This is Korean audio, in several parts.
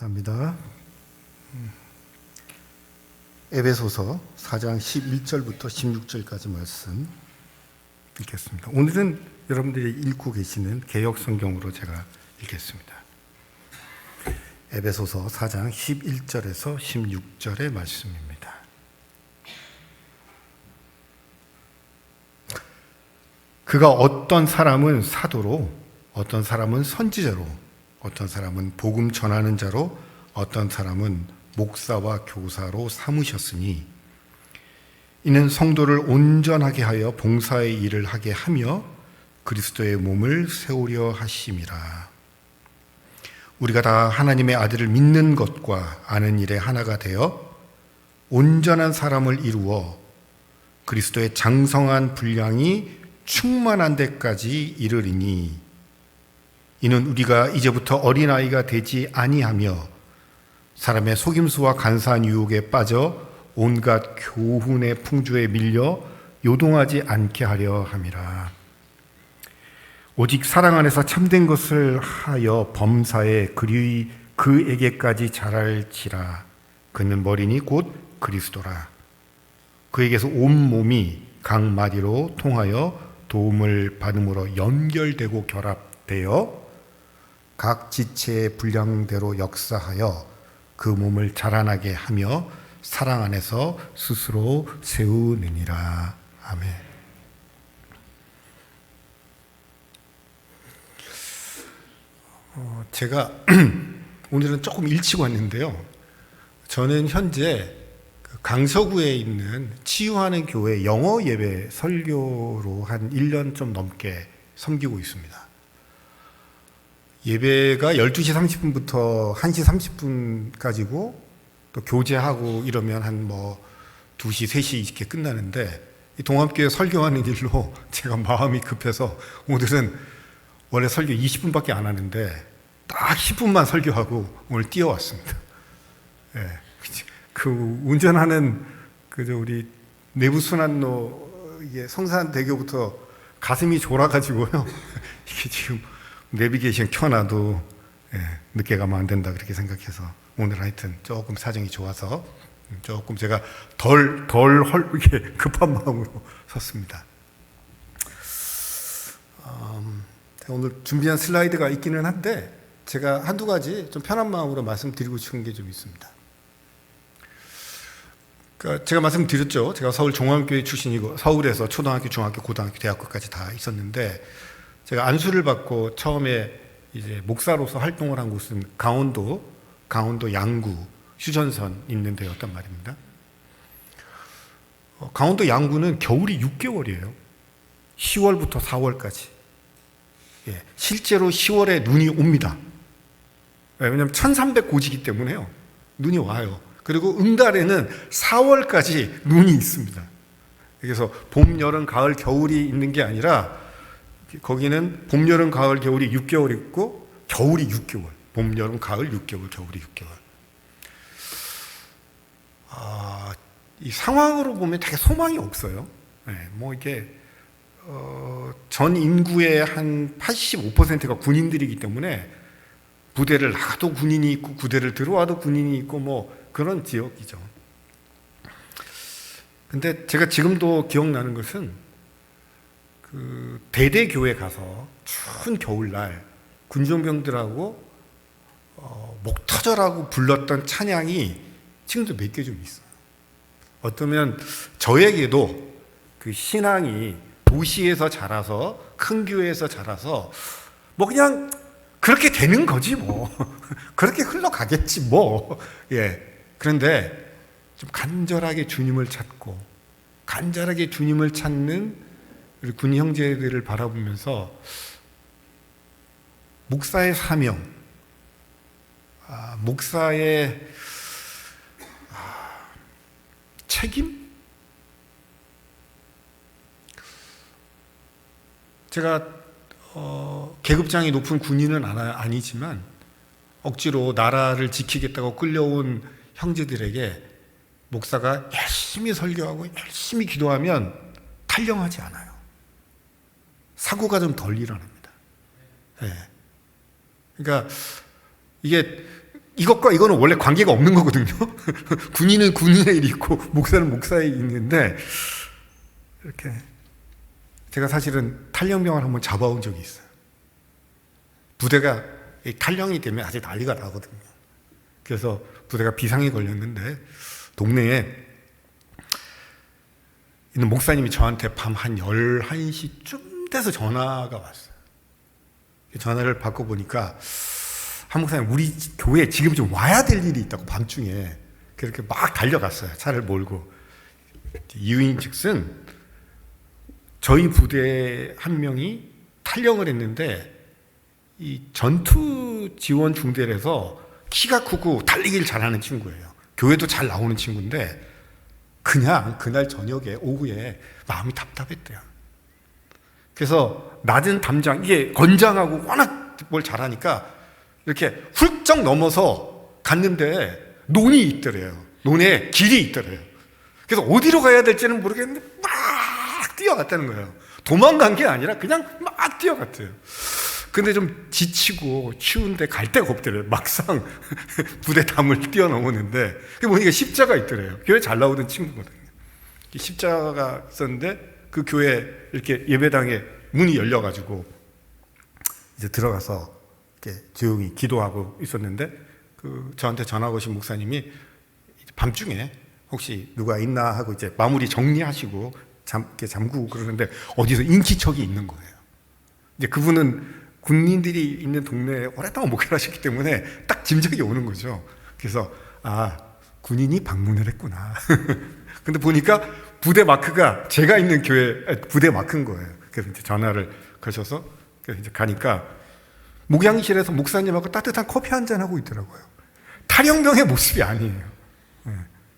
감사합니다. 에베소서 4장 11절부터 16절까지 말씀 읽겠습니다. 오늘은 여러분들이 읽고 계시는 개역 성경으로 제가 읽겠습니다. 에베소서 4장 11절에서 16절의 말씀입니다. 그가 어떤 사람은 사도로, 어떤 사람은 선지자로, 어떤 사람은 복음 전하는 자로, 어떤 사람은 목사와 교사로 삼으셨으니 이는 성도를 온전하게 하여 봉사의 일을 하게 하며 그리스도의 몸을 세우려 하심이라. 우리가 다 하나님의 아들을 믿는 것과 아는 일에 하나가 되어 온전한 사람을 이루어 그리스도의 장성한 분량이 충만한 데까지 이르리니 이는 우리가 이제부터 어린아이가 되지 아니하며 사람의 속임수와 간사한 유혹에 빠져 온갖 교훈의 풍조에 밀려 요동하지 않게 하려 함이라. 오직 사랑 안에서 참된 것을 하여 범사에 그에게까지 자랄지라. 그는 머리니 곧 그리스도라. 그에게서 온 몸이 각 마디로 통하여 도움을 받음으로 연결되고 결합되어 각 지체의 분량대로 역사하여 그 몸을 자라나게 하며 사랑 안에서 스스로 세우느니라. 아멘. 제가 오늘은 조금 일찍 왔는데요. 저는 현재 강서구에 있는 치유하는 교회 영어 예배 설교로 한 1년 좀 넘게 섬기고 있습니다. 예배가 12시 30분부터 1시 30분까지고 또 교제하고 이러면 한 2시, 3시 이렇게 끝나는데 이 동합교회 설교하는 일로 제가 마음이 급해서 오늘은 원래 설교 20분밖에 안 하는데 딱 10분만 설교하고 오늘 뛰어왔습니다. 예. 그 운전하는 우리 내부순환로 이게 성산대교부터 가슴이 졸아가지고요. 이게 지금 내비게이션 켜놔도 늦게 가면 안 된다 그렇게 생각해서 오늘 하여튼 조금 사정이 좋아서 조금 제가 덜 이렇게 급한 마음으로 섰습니다. 오늘 준비한 슬라이드가 있기는 한데 제가 한두 가지 좀 편한 마음으로 말씀드리고 싶은 게 좀 있습니다. 그러니까 제가 말씀드렸죠. 제가 서울 종합교회 출신이고 서울에서 초등학교, 중학교, 고등학교, 대학교까지 다 있었는데 제가 안수를 받고 처음에 이제 목사로서 활동을 한 곳은 강원도 양구 휴전선 있는 데였단 말입니다. 강원도 양구는 겨울이 6개월이에요. 10월부터 4월까지. 실제로 10월에 눈이 옵니다. 왜냐하면 1300고지기 때문에요. 눈이 와요. 그리고 응달에는 4월까지 눈이 있습니다. 그래서 봄, 여름, 가을, 겨울이 있는 게 아니라 거기는 봄, 여름, 가을, 겨울이 6개월 있고 겨울이 6개월. 봄, 여름, 가을 6개월, 겨울이 6개월. 이 상황으로 보면 되게 소망이 없어요. 이게 전 인구의 한 85%가 군인들이기 때문에 부대를 나가도 군인이 있고 부대를 들어와도 군인이 있고 그런 지역이죠. 근데 제가 지금도 기억나는 것은 대대교회 가서 추운 겨울날 군종병들하고 목 터져라고 불렀던 찬양이 지금도 몇 개 좀 있어요. 어쩌면 저에게도 그 신앙이 도시에서 자라서 큰 교회에서 자라서 그냥 그렇게 되는 거지 그렇게 흘러가겠지 그런데 좀 간절하게 주님을 찾고 간절하게 주님을 찾는 우리 군 형제들을 바라보면서 목사의 사명, 목사의 책임? 제가 계급장이 높은 군인은 아니지만 억지로 나라를 지키겠다고 끌려온 형제들에게 목사가 열심히 설교하고 열심히 기도하면 탈영하지 않아요. 사고가 좀 덜 일어납니다. 그러니까 이게 이것과 이거는 원래 관계가 없는 거거든요. 군인은 군인의 일이 있고 목사는 목사의 일이 있는데, 이렇게 제가 사실은 탈영병을 한번 잡아온 적이 있어요. 부대가 탈영이 되면 아주 난리가 나거든요. 그래서 부대가 비상이 걸렸는데 동네에 있는 목사님이 저한테 밤 한 11시쯤 돼서 전화가 왔어요. 전화를 받고 보니까 한 목사님, 우리 교회에 지금 좀 와야 될 일이 있다고, 밤중에. 그렇게 막 달려갔어요. 차를 몰고. 이유인 즉슨 저희 부대 한 명이 탈영을 했는데 이 전투 지원 중대에서 키가 크고 달리기를 잘하는 친구예요. 교회도 잘 나오는 친구인데 그냥 그날 저녁에 오후에 마음이 답답했대요. 그래서 낮은 담장, 이게 건장하고 워낙 뭘 잘하니까 이렇게 훌쩍 넘어서 갔는데 논이 있더래요. 논에 길이 있더래요. 그래서 어디로 가야 될지는 모르겠는데 막 뛰어갔다는 거예요. 도망간 게 아니라 그냥 막 뛰어갔대요. 근데 좀 지치고 추운데 갈 데가 없더래요. 막상 부대 담을 뛰어넘었는데 그게 보니까 십자가 있더래요. 교회 잘 나오던 친구거든요. 십자가가 있었는데 그 교회 이렇게 예배당에 문이 열려가지고 이제 들어가서 이렇게 조용히 기도하고 있었는데 그 저한테 전화 오신 목사님이 밤중에 혹시 누가 있나 하고 이제 마무리 정리하시고 이렇게 잠그고 그러는데 어디서 인기척이 있는 거예요. 이제 그분은 군인들이 있는 동네에 오랫동안 목회를 하셨기 때문에 딱 짐작이 오는 거죠. 그래서 군인이 방문을 했구나. 근데 보니까 부대 마크가 제가 있는 교회 부대 마크인 거예요. 그래서 이제 전화를 거셔서 그래서 이제 가니까 목양실에서 목사님하고 따뜻한 커피 한잔 하고 있더라고요. 탈영병의 모습이 아니에요.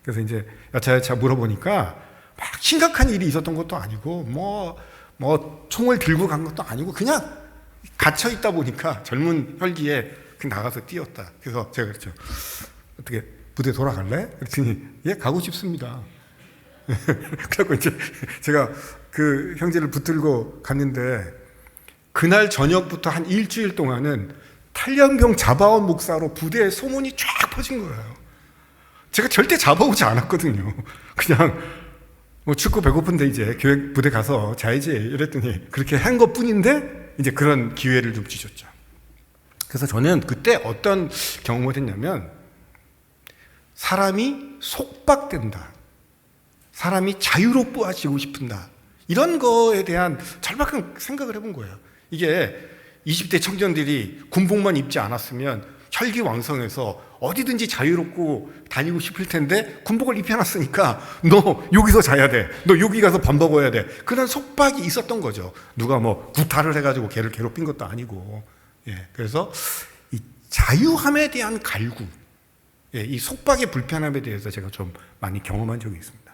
그래서 이제 여차여차 물어보니까 막 심각한 일이 있었던 것도 아니고 뭐 총을 들고 간 것도 아니고 그냥 갇혀 있다 보니까 젊은 혈기에 그냥 나가서 뛰었다. 그래서 제가 그랬죠. 어떻게 부대 돌아갈래? 그랬더니 예, 가고 싶습니다. 그래갖고 이제 제가 그 형제를 붙들고 갔는데 그날 저녁부터 한 일주일 동안은 탈영병 잡아온 목사로 부대에 소문이 쫙 퍼진 거예요. 제가 절대 잡아오지 않았거든요. 그냥 뭐 춥고 배고픈데 이제 교회 부대 가서 자야지 이랬더니 그렇게 한 것뿐인데 이제 그런 기회를 좀 주셨죠. 그래서 저는 그때 어떤 경험을 했냐면 사람이 속박된다. 사람이 자유롭어지고 싶은다. 이런 거에 대한 절박한 생각을 해본 거예요. 이게 20대 청년들이 군복만 입지 않았으면 혈기왕성해서 어디든지 자유롭고 다니고 싶을 텐데 군복을 입혀놨으니까 너 여기서 자야 돼. 너 여기 가서 밥 먹어야 돼. 그런 속박이 있었던 거죠. 누가 뭐 구타를 해가지고 걔를 괴롭힌 것도 아니고. 예, 그래서 이 자유함에 대한 갈구, 이 속박의 불편함에 대해서 제가 좀 많이 경험한 적이 있습니다.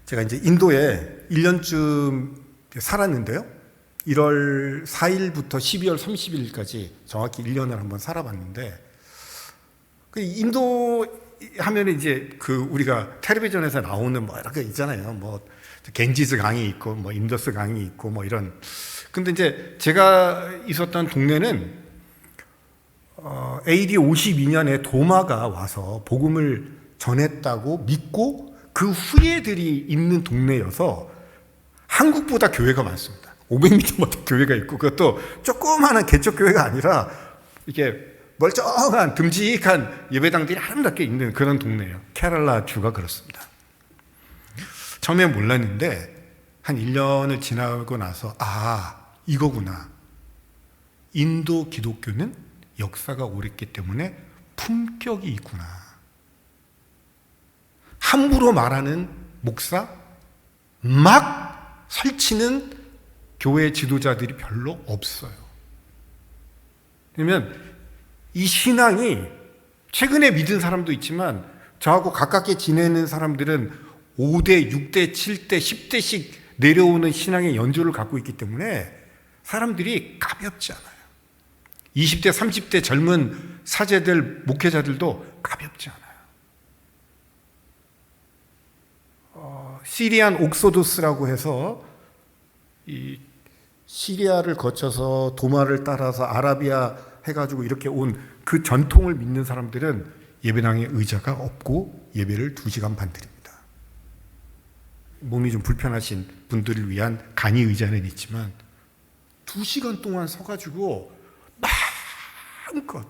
제가 이제 인도에 1년쯤 살았는데요. 1월 4일부터 12월 30일까지 정확히 1년을 한번 살아봤는데, 인도 하면 이제 우리가 텔레비전에서 나오는 뭐 이렇게 있잖아요. 뭐 겐지스 강이 있고, 뭐 인더스 강이 있고, 뭐 이런. 근데 이제 제가 있었던 동네는 AD 52년에 도마가 와서 복음을 전했다고 믿고 그 후예들이 있는 동네여서 한국보다 교회가 많습니다. 500m마다 교회가 있고 그것도 조그마한 개척교회가 아니라 이게 멀쩡한 듬직한 예배당들이 아름답게 있는 그런 동네예요. 케랄라 주가 그렇습니다. 처음에 몰랐는데 한 1년을 지나고 나서 이거구나. 인도 기독교는 역사가 오랬기 때문에 품격이 있구나. 함부로 말하는 목사, 막 설치는 교회 지도자들이 별로 없어요. 왜냐면 이 신앙이 최근에 믿은 사람도 있지만 저하고 가깝게 지내는 사람들은 5대, 6대, 7대, 10대씩 내려오는 신앙의 연조를 갖고 있기 때문에 사람들이 가볍지 않아요. 20대, 30대 젊은 사제들, 목회자들도 가볍지 않아요. 시리안 옥소도스라고 해서 이 시리아를 거쳐서 도마를 따라서 아라비아 해가지고 이렇게 온 그 전통을 믿는 사람들은 예배당에 의자가 없고 예배를 2시간 반 드립니다. 몸이 좀 불편하신 분들을 위한 간이 의자는 있지만 2시간 동안 서가지고 마음껏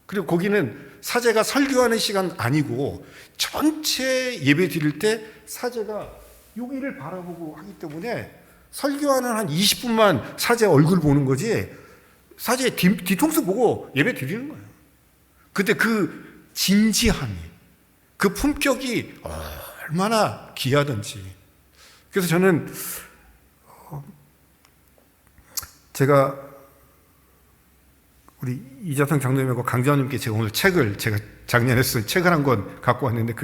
그리고 거기는 사제가 설교하는 시간 아니고 전체 예배 드릴 때 사제가 여기를 바라보고 하기 때문에 설교하는 한 20분만 사제 얼굴 보는 거지 사제 뒤통수 보고 예배 드리는 거예요. 근데 그 진지함이 그 품격이 얼마나 귀하든지. 그래서 저는 제가 우리 이자성 장로님하고 강자님께 제가 오늘 제가 작년에 쓴 책을 한 권 갖고 왔는데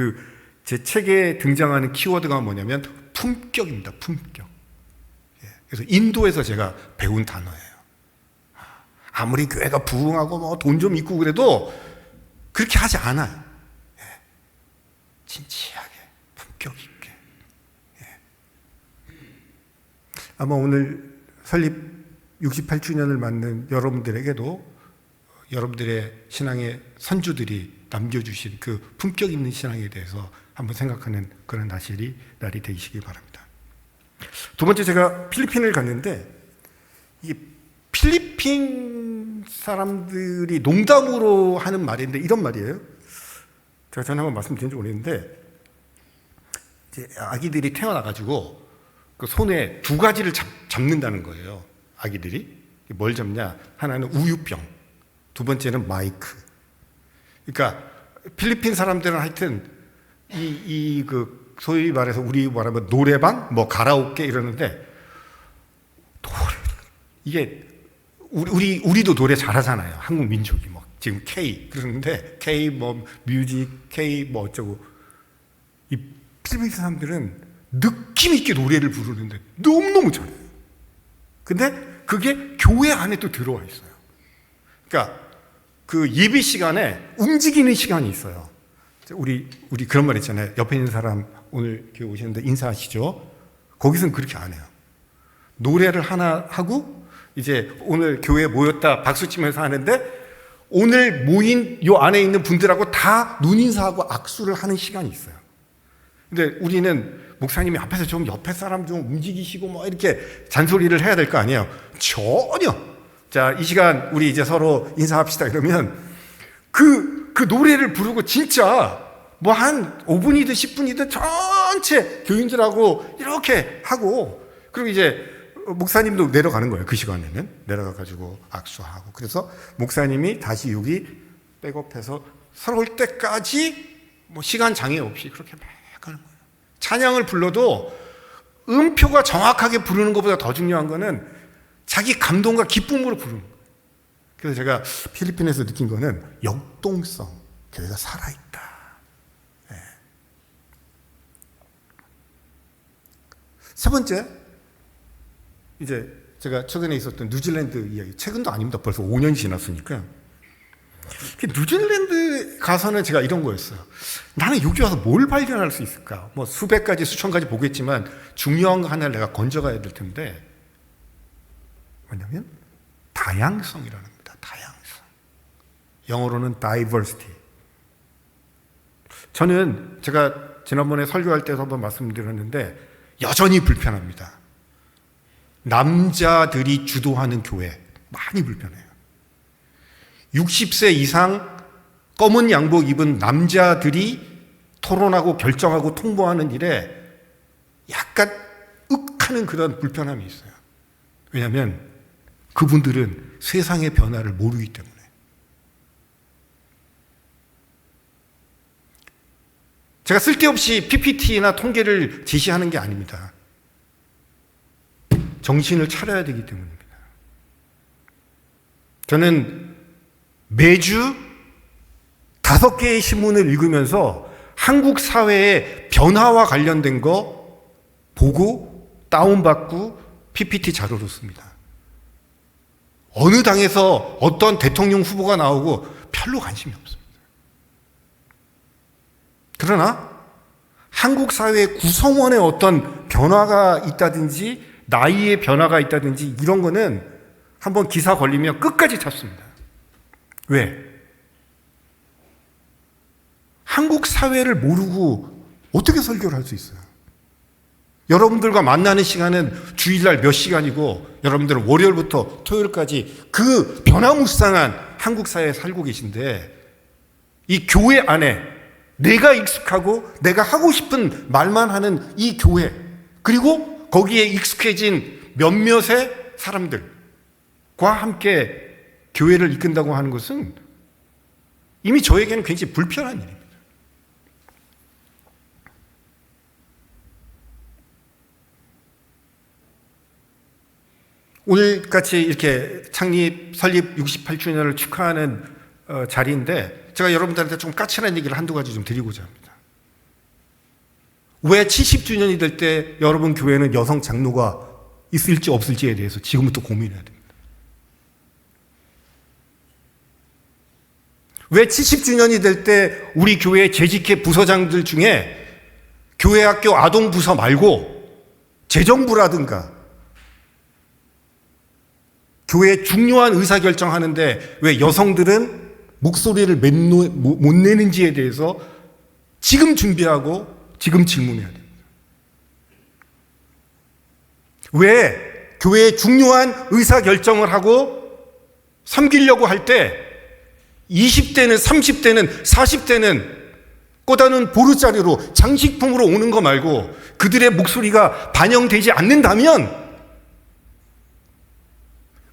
제 책에 등장하는 키워드가 뭐냐면 품격입니다. 품격. 그래서 인도에서 제가 배운 단어예요. 아무리 교회가 부흥하고 뭐 돈 좀 있고 그래도 그렇게 하지 않아요. 진지하게, 품격 있게. 아마 오늘 설립 68주년을 맞는 여러분들에게도 여러분들의 신앙의 선주들이 남겨주신 그 품격 있는 신앙에 대해서 한번 생각하는 그런 날이 되시길 바랍니다. 두 번째, 제가 필리핀을 갔는데 이 필리핀 사람들이 농담으로 하는 말인데 이런 말이에요. 제가 전에 한번 말씀드린지 모르겠는데 이제 아기들이 태어나가지고 그 손에 2가지를 잡는다는 거예요. 아기들이 뭘 잡냐? 하나는 우유병, 두 번째는 마이크. 그러니까 필리핀 사람들은 하여튼 그 소위 말해서 우리 말하면 노래방, 뭐 가라오케 이러는데 이게 우리도 노래 잘하잖아요. 한국 민족이 뭐 지금 K 그러는데 K 뭐 뮤직, K 뭐 어쩌고 이 필리핀 사람들은 느낌 있게 노래를 부르는데 너무너무 잘해요. 근데 그게 교회 안에 또 들어와 있어요. 그러니까 그 예배 시간에 움직이는 시간이 있어요. 우리 그런 말 있잖아요. 옆에 있는 사람 오늘 교회 오시는데 인사하시죠. 거기서는 그렇게 안 해요. 노래를 하나 하고 이제 오늘 교회에 모였다 박수 치면서 하는데 오늘 모인 요 안에 있는 분들하고 다 눈인사하고 악수를 하는 시간이 있어요. 근데 우리는 목사님이 앞에서 좀 옆에 사람 좀 움직이시고 뭐 이렇게 잔소리를 해야 될 거 아니에요. 전혀. 자, 이 시간 우리 이제 서로 인사합시다 이러면 그 노래를 부르고 진짜 뭐 한 5분이든 10분이든 전체 교인들하고 이렇게 하고 그리고 이제 목사님도 내려가는 거예요. 그 시간에는 내려가가지고 악수하고 그래서 목사님이 다시 여기 백업해서 서러울 때까지 뭐 시간 장애 없이 그렇게 막 하는 거예요. 찬양을 불러도 음표가 정확하게 부르는 것보다 더 중요한 거는 자기 감동과 기쁨으로 부르는 거예요. 그래서 제가 필리핀에서 느낀 거는 역동성, 교회가 살아있다. 네. 세 번째, 이제 제가 최근에 있었던 뉴질랜드 이야기, 최근도 아닙니다. 벌써 5년이 지났으니까. 뉴질랜드 가서는 제가 이런 거였어요. 나는 여기 와서 뭘 발견할 수 있을까? 뭐 수백 가지, 수천 가지 보겠지만 중요한 거 하나를 내가 건져가야 될 텐데 뭐냐면 다양성이라는 겁니다. 다양성. 영어로는 diversity. 저는 제가 지난번에 설교할 때도 한번 말씀드렸는데 여전히 불편합니다. 남자들이 주도하는 교회 많이 불편해요. 60세 이상 검은 양복 입은 남자들이 토론하고 결정하고 통보하는 일에 약간 윽하는 그런 불편함이 있어요. 왜냐하면 그분들은 세상의 변화를 모르기 때문에. 제가 쓸데없이 PPT나 통계를 제시하는 게 아닙니다. 정신을 차려야 되기 때문입니다. 저는 매주 5개의 신문을 읽으면서 한국 사회의 변화와 관련된 거 보고 다운받고 PPT 자료로 씁니다. 어느 당에서 어떤 대통령 후보가 나오고 별로 관심이 없습니다. 그러나 한국 사회의 구성원의 어떤 변화가 있다든지 나이의 변화가 있다든지 이런 거는 한번 기사 걸리면 끝까지 찾습니다. 왜? 한국 사회를 모르고 어떻게 설교를 할 수 있어요? 여러분들과 만나는 시간은 주일날 몇 시간이고 여러분들은 월요일부터 토요일까지 그 변화무쌍한 한국 사회에 살고 계신데 이 교회 안에 내가 익숙하고 내가 하고 싶은 말만 하는 이 교회, 그리고 거기에 익숙해진 몇몇의 사람들과 함께 교회를 이끈다고 하는 것은 이미 저에게는 굉장히 불편한 일입니다. 오늘같이 이렇게 설립 68주년을 축하하는 자리인데 제가 여러분들한테 좀 까칠한 얘기를 한두 가지 좀 드리고자 합니다. 왜 70주년이 될 때 여러분 교회는 여성 장로가 있을지 없을지에 대해서 지금부터 고민해야 됩니다. 왜 70주년이 될 때 우리 교회 재직회 부서장들 중에 교회학교 아동부서 말고 재정부라든가 교회 중요한 의사결정하는데 왜 여성들은 목소리를 못 내는지에 대해서 지금 준비하고 지금 질문해야 됩니다. 왜 교회의 중요한 의사결정을 하고 섬기려고 할 때 20대는 30대는 40대는 꽂아놓은 보르자리로 장식품으로 오는 거 말고 그들의 목소리가 반영되지 않는다면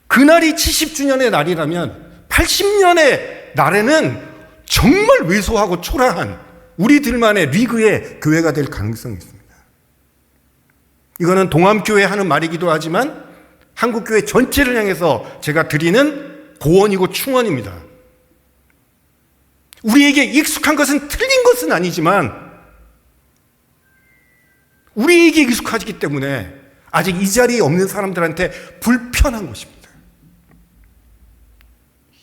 그날이 70주년의 날이라면 80년의 날에는 정말 왜소하고 초라한 우리들만의 리그의 교회가 될 가능성이 있습니다. 이거는 동암교회 하는 말이기도 하지만 한국교회 전체를 향해서 제가 드리는 고언이고 충언입니다. 우리에게 익숙한 것은 틀린 것은 아니지만 우리에게 익숙하기 때문에 아직 이 자리에 없는 사람들한테 불편한 것입니다.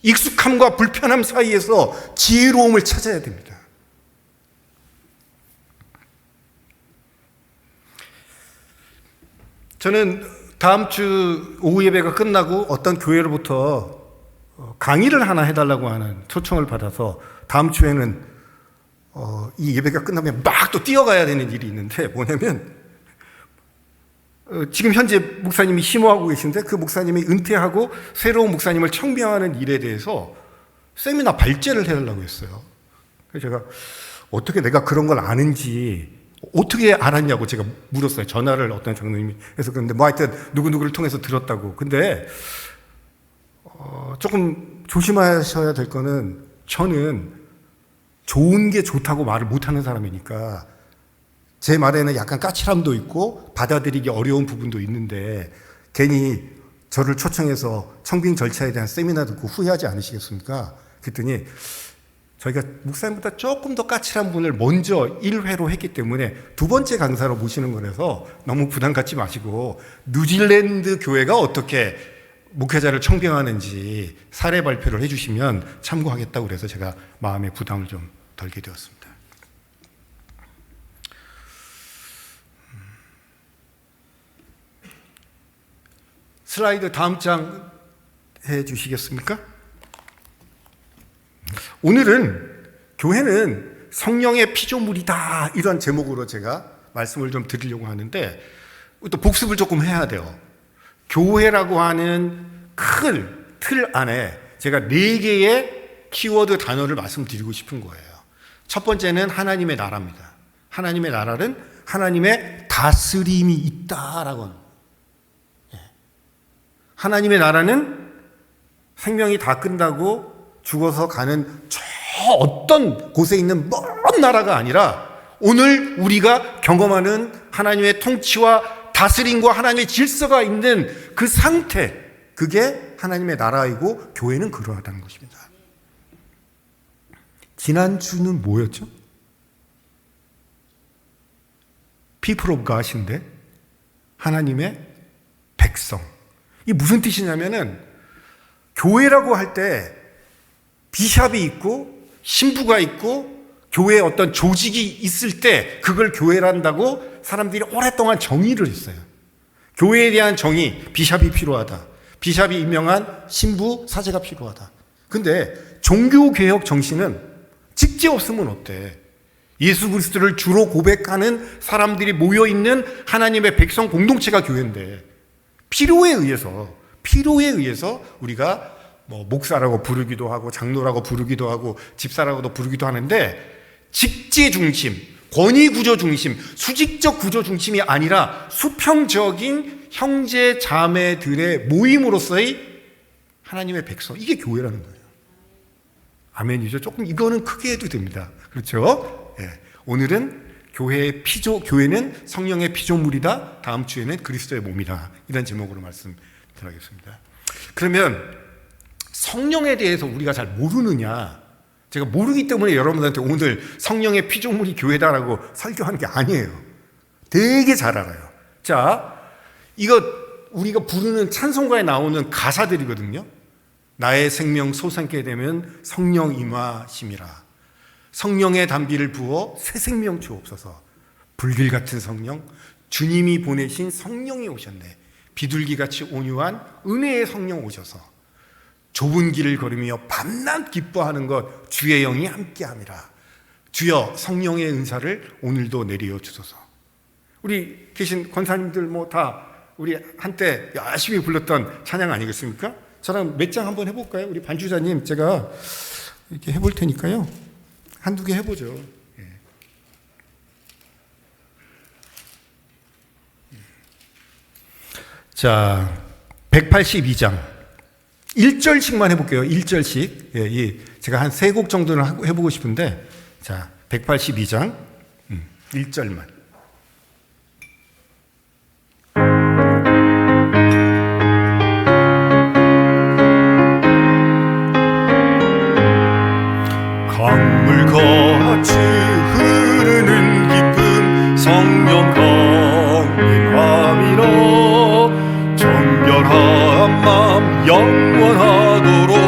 익숙함과 불편함 사이에서 지혜로움을 찾아야 됩니다. 저는 다음 주 오후 예배가 끝나고 어떤 교회로부터 강의를 하나 해달라고 하는 초청을 받아서 다음 주에는 이 예배가 끝나면 막 또 뛰어가야 되는 일이 있는데 뭐냐면 지금 현재 목사님이 심호하고 계신데 그 목사님이 은퇴하고 새로운 목사님을 청빙하는 일에 대해서 세미나 발제를 해달라고 했어요. 그래서 제가 어떻게 내가 그런 걸 아는지 어떻게 알았냐고 제가 물었어요. 전화를 어떤 장로님이 해서. 그런데 뭐 하여튼 누구누구를 통해서 들었다고. 근데 조금 조심하셔야 될 거는 저는 좋은 게 좋다고 말을 못하는 사람이니까 제 말에는 약간 까칠함도 있고 받아들이기 어려운 부분도 있는데 괜히 저를 초청해서 청빙 절차에 대한 세미나 듣고 후회하지 않으시겠습니까? 그랬더니 저희가 목사님보다 조금 더 까칠한 분을 먼저 1회로 했기 때문에 두 번째 강사로 모시는 거라서 너무 부담 갖지 마시고 뉴질랜드 교회가 어떻게 목회자를 청빙하는지 사례 발표를 해주시면 참고하겠다고 그래서 제가 마음의 부담을 좀 덜게 되었습니다. 슬라이드 다음 장 해주시겠습니까? 오늘은 교회는 성령의 피조물이다 이런 제목으로 제가 말씀을 좀 드리려고 하는데 또 복습을 조금 해야 돼요. 교회라고 하는 큰 틀 안에 제가 4개의 키워드 단어를 말씀드리고 싶은 거예요. 첫 번째는 하나님의 나라입니다. 하나님의 나라는 하나님의 다스림이 있다라고 합니다. 하나님의 나라는 생명이 다 끝나고 죽어서 가는 저 어떤 곳에 있는 먼 나라가 아니라 오늘 우리가 경험하는 하나님의 통치와 다스림과 하나님의 질서가 있는 그 상태, 그게 하나님의 나라이고 교회는 그러하다는 것입니다. 지난주는 뭐였죠? People of God인데 하나님의 백성. 이게 무슨 뜻이냐면은 교회라고 할 때 비샵이 있고 신부가 있고 교회에 어떤 조직이 있을 때 그걸 교회란다고 사람들이 오랫동안 정의를 했어요. 교회에 대한 정의, 비샵이 필요하다. 비샵이 임명한 신부 사제가 필요하다. 근데 종교개혁 정신은 직제 없으면 어때? 예수 그리스도를 주로 고백하는 사람들이 모여있는 하나님의 백성 공동체가 교회인데 필요에 의해서 우리가 뭐 목사라고 부르기도 하고 장로라고 부르기도 하고 집사라고도 부르기도 하는데 직제 중심, 권위 구조 중심, 수직적 구조 중심이 아니라 수평적인 형제 자매들의 모임으로서의 하나님의 백성, 이게 교회라는 거예요. 아멘이죠. 조금 이거는 크게 해도 됩니다. 그렇죠? 예. 오늘은 교회는 성령의 피조물이다. 다음 주에는 그리스도의 몸이다. 이런 제목으로 말씀드리겠습니다. 그러면 성령에 대해서 우리가 잘 모르느냐? 제가 모르기 때문에 여러분들한테 오늘 성령의 피조물이 교회다라고 설교하는 게 아니에요. 되게 잘 알아요. 자, 이거 우리가 부르는 찬송가에 나오는 가사들이거든요. 나의 생명 솟게 되면 성령 임하심이라. 성령의 단비를 부어 새 생명 주옵소서. 불길 같은 성령, 주님이 보내신 성령이 오셨네. 비둘기같이 온유한 은혜의 성령 오셔서 좁은 길을 걸으며 밤낮 기뻐하는 것 주의 영이 함께함이라. 주여 성령의 은사를 오늘도 내려 주소서. 우리 계신 권사님들 뭐 다 우리 한때 열심히 불렀던 찬양 아니겠습니까? 저랑 몇 장 한번 해볼까요? 우리 반주자님 제가 이렇게 해볼 테니까요. 한두 개 해보죠. 자, 182장 1절씩만 해볼게요. 1절씩. 예, 제가 한 3곡 정도는 해보고 싶은데, 자, 182장 1절만. 강물같이 흐르는 기쁨 성령 강림함이라. 정결한 맘 영원하도록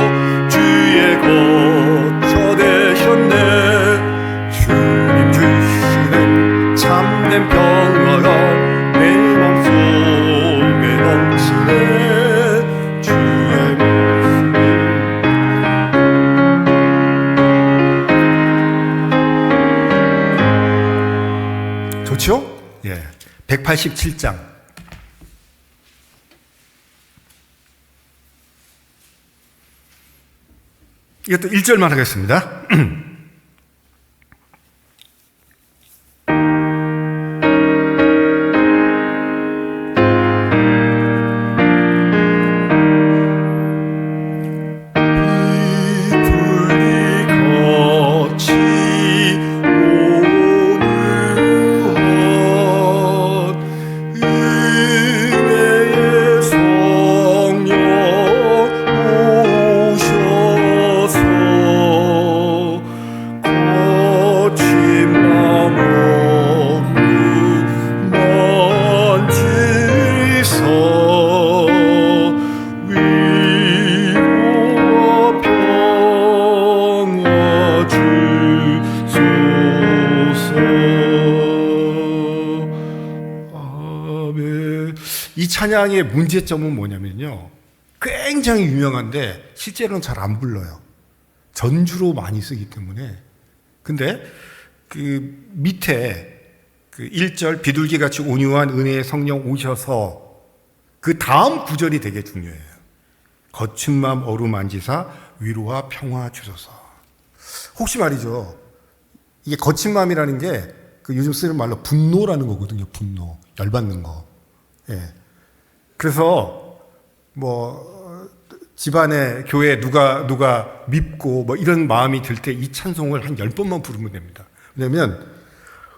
주의 거처 되셨네. 주님 주시는 참된 평화가 내 맘속에 넘치네. 주의 말씀이. 좋죠? 예. 187장. 이것도 1절만 하겠습니다. 이 찬양의 문제점은 뭐냐면요, 굉장히 유명한데 실제로는 잘 안 불러요. 전주로 많이 쓰기 때문에. 근데 그 밑에 그 1절 비둘기같이 온유한 은혜의 성령 오셔서 그 다음 구절이 되게 중요해요. 거친 마음 어루만지사 위로와 평화 주소서. 혹시 말이죠, 이게 거친 마음이라는 게 그 요즘 쓰는 말로 분노라는 거거든요. 분노, 열받는 거. 예. 그래서 뭐 집안에 교회 누가 밉고 뭐 이런 마음이 들 때 이 찬송을 한 10번만 부르면 됩니다. 왜냐하면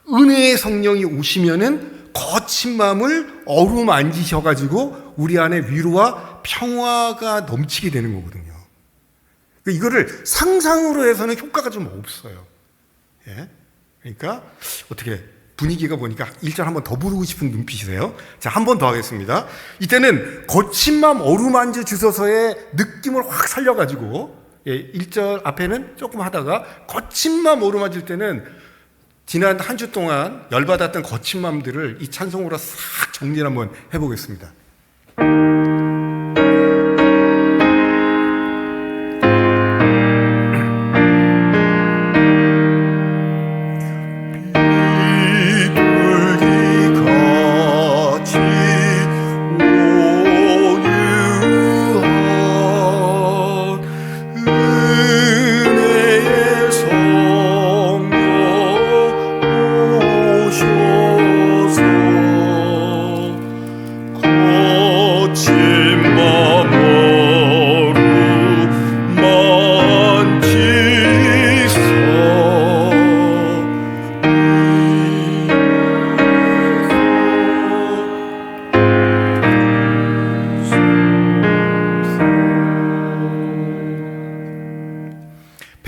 은혜의 성령이 오시면은 거친 마음을 어루만지셔가지고 우리 안에 위로와 평화가 넘치게 되는 거거든요. 이거를 상상으로 해서는 효과가 좀 없어요. 예? 그러니까 어떻게 분위기가 보니까 1절 한 번 더 부르고 싶은 눈빛이세요? 자, 한 번 더 하겠습니다. 이때는 거친 마음 어루만져 주소서의 느낌을 확 살려가지고, 예, 1절 앞에는 조금 하다가 거친 마음 어루만질 때는 지난 한 주 동안 열받았던 거친 마음들을 이 찬송으로 싹 정리를 한번 해보겠습니다.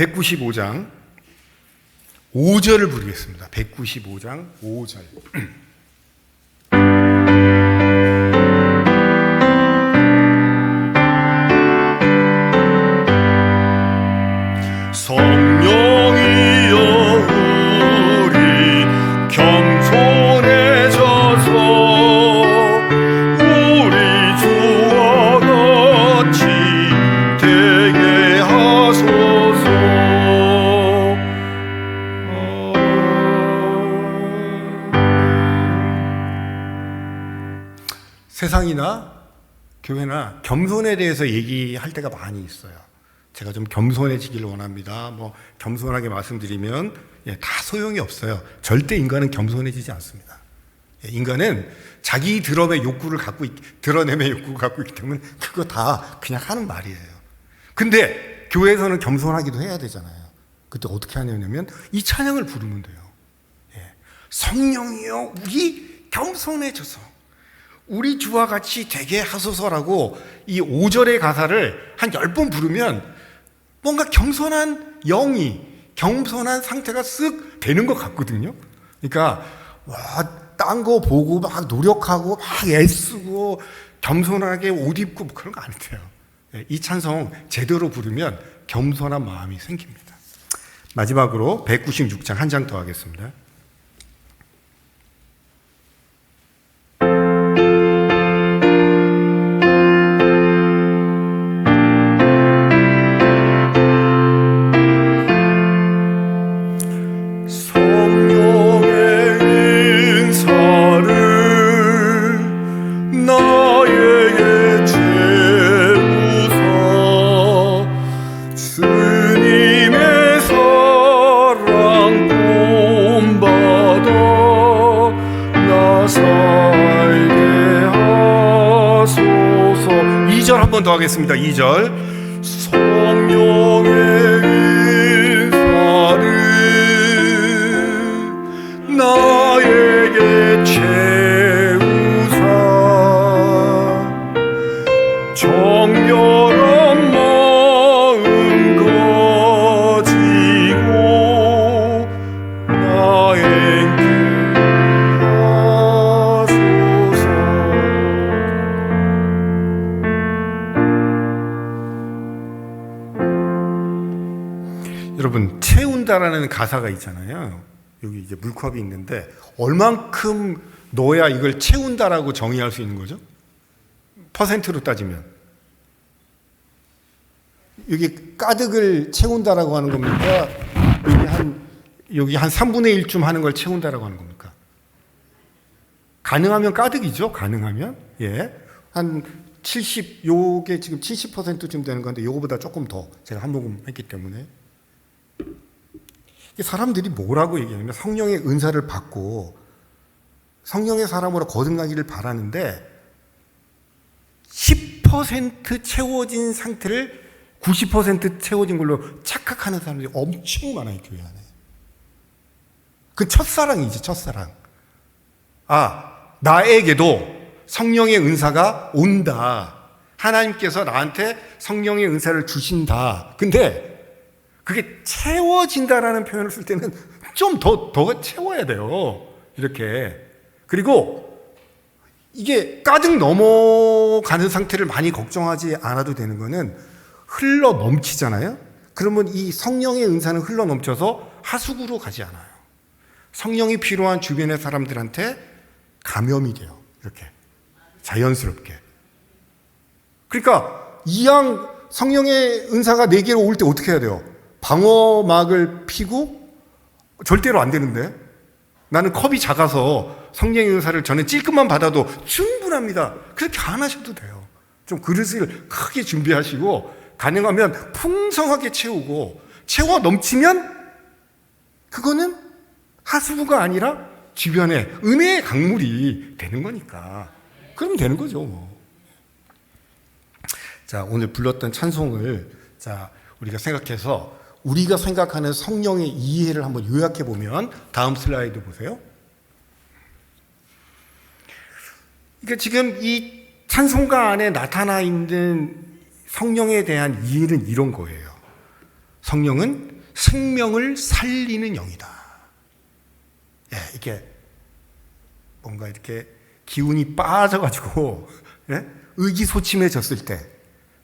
195장 5절을 부르겠습니다. 195장 5절. 성령이여 우리 겸손해져서 우리 주와 같이 되게 하소서. 세상이나 교회나 겸손에 대해서 얘기할 때가 많이 있어요. 제가 좀 겸손해지기를 원합니다. 뭐 겸손하게 말씀드리면 다 소용이 없어요. 절대 인간은 겸손해지지 않습니다. 인간은 자기 드러내의 욕구를 갖고 있기 때문에 그거 다 그냥 하는 말이에요. 근데 교회에서는 겸손하기도 해야 되잖아요. 그때 어떻게 하냐면 이 찬양을 부르면 돼요. 성령이여 우리 겸손해져서 우리 주와 같이 되게 하소서라고 이 5절의 가사를 한 10번 부르면 뭔가 겸손한 영이, 겸손한 상태가 쓱 되는 것 같거든요. 그러니까 딴 거 보고 막 노력하고 막 애쓰고 겸손하게 옷 입고 뭐 그런 거 안 돼요. 이 찬송 제대로 부르면 겸손한 마음이 생깁니다. 마지막으로 196장 한 장 더 하겠습니다. 한 번 더 하겠습니다. 2절 성령의 은사를 나에게 채우사 정결한 마음 가지고 나에게 하소서. 여러분, 채운다라는 가사가 있잖아요. 여기 이제 물컵이 있는데 얼만큼 넣어야 이걸 채운다라고 정의할 수 있는 거죠? 퍼센트로 따지면 여기 가득을 채운다라고 하는 겁니까? 여기 한 3분의 1쯤 하는 걸 채운다라고 하는 겁니까? 가능하면 가득이죠. 가능하면 한 70, 요게 지금 70%쯤 되는 건데 요거보다 조금 더 제가 한 모금 했기 때문에. 사람들이 뭐라고 얘기하냐면 성령의 은사를 받고 성령의 사람으로 거듭나기를 바라는데 10% 채워진 상태를 90% 채워진 걸로 착각하는 사람들이 엄청 많아요. 교회 안에. 그 첫사랑이지, 첫사랑. 나에게도 성령의 은사가 온다. 하나님께서 나한테 성령의 은사를 주신다. 근데 그게 채워진다라는 표현을 쓸 때는 좀 더 채워야 돼요. 이렇게. 그리고 이게 가득 넘어가는 상태를 많이 걱정하지 않아도 되는 거는 흘러 넘치잖아요. 그러면 이 성령의 은사는 흘러 넘쳐서 하수구로 가지 않아요. 성령이 필요한 주변의 사람들한테 감염이 돼요. 이렇게. 자연스럽게. 그러니까 이왕 성령의 은사가 내게로 올 때 어떻게 해야 돼요? 방어막을 피고 절대로 안 되는데 나는 컵이 작아서 성령의 은사를 저는 찔끔만 받아도 충분합니다. 그렇게 안 하셔도 돼요. 좀 그릇을 크게 준비하시고 가능하면 풍성하게 채우고 채워 넘치면 그거는 하수구가 아니라 주변에 은혜의 강물이 되는 거니까 그러면 되는 거죠. 뭐. 자, 오늘 불렀던 찬송을 우리가 생각해서 우리가 생각하는 성령의 이해를 한번 요약해 보면 다음 슬라이드 보세요. 그러니까 지금 이 찬송가 안에 나타나 있는 성령에 대한 이해는 이런 거예요. 성령은 생명을 살리는 영이다. 예, 이게 뭔가 이렇게 기운이 빠져가지고 예? 의기소침해졌을 때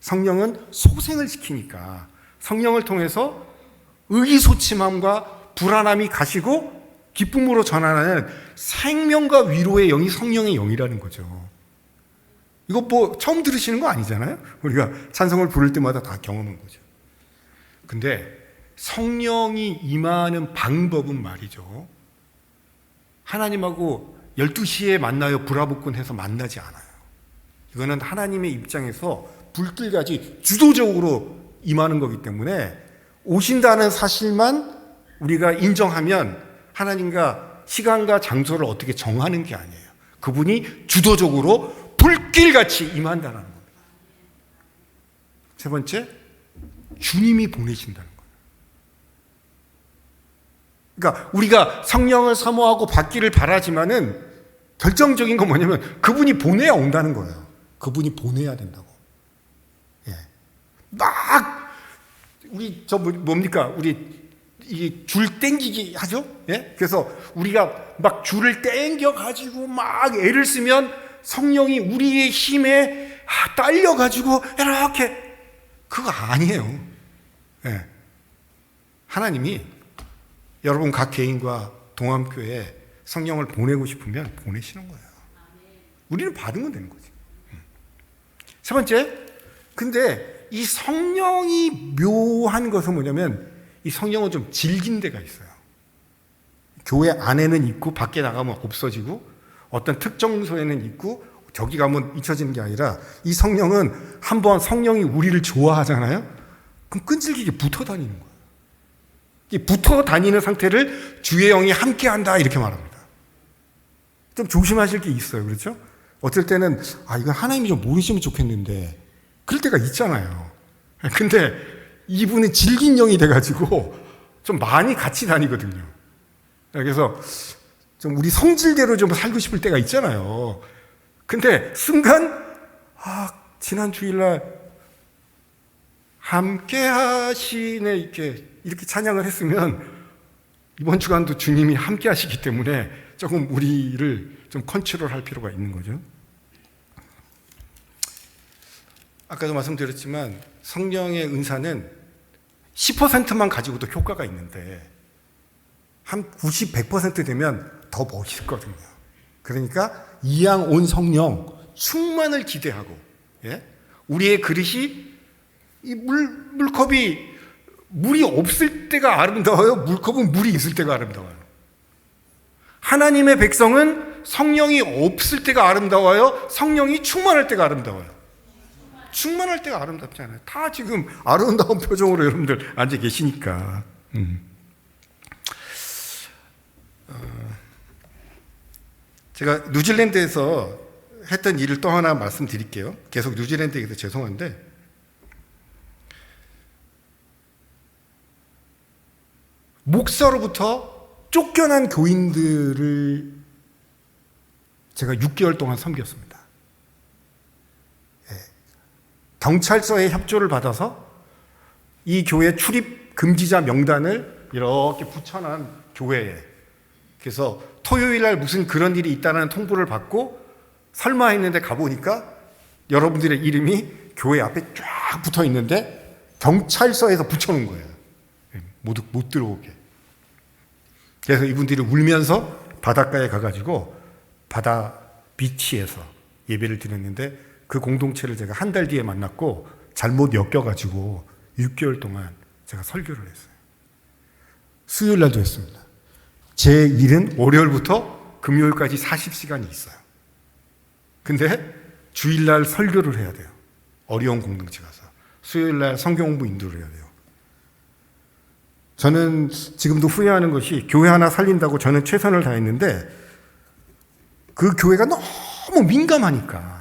성령은 소생을 시키니까 성령을 통해서 의기소침함과 불안함이 가시고 기쁨으로 전환하는 생명과 위로의 영이 성령의 영이라는 거죠. 이거 뭐 처음 들으시는 거 아니잖아요? 우리가 찬송을 부를 때마다 다 경험한 거죠. 근데 성령이 임하는 방법은 말이죠. 하나님하고 12시에 만나요 브라보콘 해서 만나지 않아요. 이거는 하나님의 입장에서 불길같이 주도적으로 임하는 거기 때문에 오신다는 사실만 우리가 인정하면 하나님과 시간과 장소를 어떻게 정하는 게 아니에요. 그분이 주도적으로 불길같이 임한다는 겁니다. 세 번째, 주님이 보내신다는 거예요. 그러니까 우리가 성령을 사모하고 받기를 바라지만은 결정적인 건 뭐냐면 그분이 보내야 온다는 거예요. 그분이 보내야 된다고. 예. 막 우리 뭡니까? 우리 이 줄 땡기기 하죠? 예? 그래서 우리가 막 줄을 땡겨 가지고 막 애를 쓰면 성령이 우리의 힘에 딸려 가지고 이렇게 그거 아니에요. 예. 하나님이 여러분 각 개인과 동암교회에 성령을 보내고 싶으면 보내시는 거예요. 우리는 받으면 되는 거지. 세 번째, 근데 이 성령이 묘한 것은 뭐냐면 이 성령은 좀 질긴 데가 있어요. 교회 안에는 있고 밖에 나가면 없어지고 어떤 특정소에는 있고 저기 가면 잊혀지는 게 아니라 이 성령은 한번 성령이 우리를 좋아하잖아요. 그럼 끈질기게 붙어 다니는 거예요. 이 붙어 다니는 상태를 주의 영이 함께한다 이렇게 말합니다. 좀 조심하실 게 있어요. 그렇죠? 어떨 때는 이건 하나님이 좀 모르시면 좋겠는데 그럴 때가 있잖아요. 근데 이분은 질긴 영이 돼가지고 좀 많이 같이 다니거든요. 그래서 좀 우리 성질대로 좀 살고 싶을 때가 있잖아요. 근데 순간 지난 주일날 함께 하시네 이렇게 찬양을 했으면 이번 주간도 주님이 함께 하시기 때문에 조금 우리를 좀 컨트롤할 필요가 있는 거죠. 아까도 말씀드렸지만 성령의 은사는 10%만 가지고도 효과가 있는데 한 90, 100% 되면 더 멋있거든요. 그러니까 이양 온 성령 충만을 기대하고 우리의 그릇이 이 물컵이 물이 없을 때가 아름다워요? 물컵은 물이 있을 때가 아름다워요? 하나님의 백성은 성령이 없을 때가 아름다워요? 성령이 충만할 때가 아름다워요? 충만할 때가 아름답지 않아요. 다 지금 아름다운 표정으로 여러분들 앉아 계시니까. 제가 뉴질랜드에서 했던 일을 또 하나 말씀드릴게요. 계속 뉴질랜드 얘기해서 죄송한데 목사로부터 쫓겨난 교인들을 제가 6개월 동안 섬겼습니다. 경찰서의 협조를 받아서 이 교회 출입 금지자 명단을 이렇게 붙여놓은 교회에, 그래서 토요일 날 무슨 그런 일이 있다는 통보를 받고 설마 했는데 가보니까 여러분들의 이름이 교회 앞에 쫙 붙어 있는데 경찰서에서 붙여놓은 거예요. 못 들어오게. 그래서 이분들이 울면서 바닷가에 가가지고 바다 비치에서 예배를 드렸는데 그 공동체를 제가 한 달 뒤에 만났고 잘못 엮여가지고 6개월 동안 제가 설교를 했어요. 수요일 날도 했습니다. 제 일은 월요일부터 금요일까지 40시간이 있어요. 근데 주일날 설교를 해야 돼요. 어려운 공동체 가서. 수요일날 성경 공부 인도를 해야 돼요. 저는 지금도 후회하는 것이 교회 하나 살린다고 저는 최선을 다했는데 그 교회가 너무 민감하니까.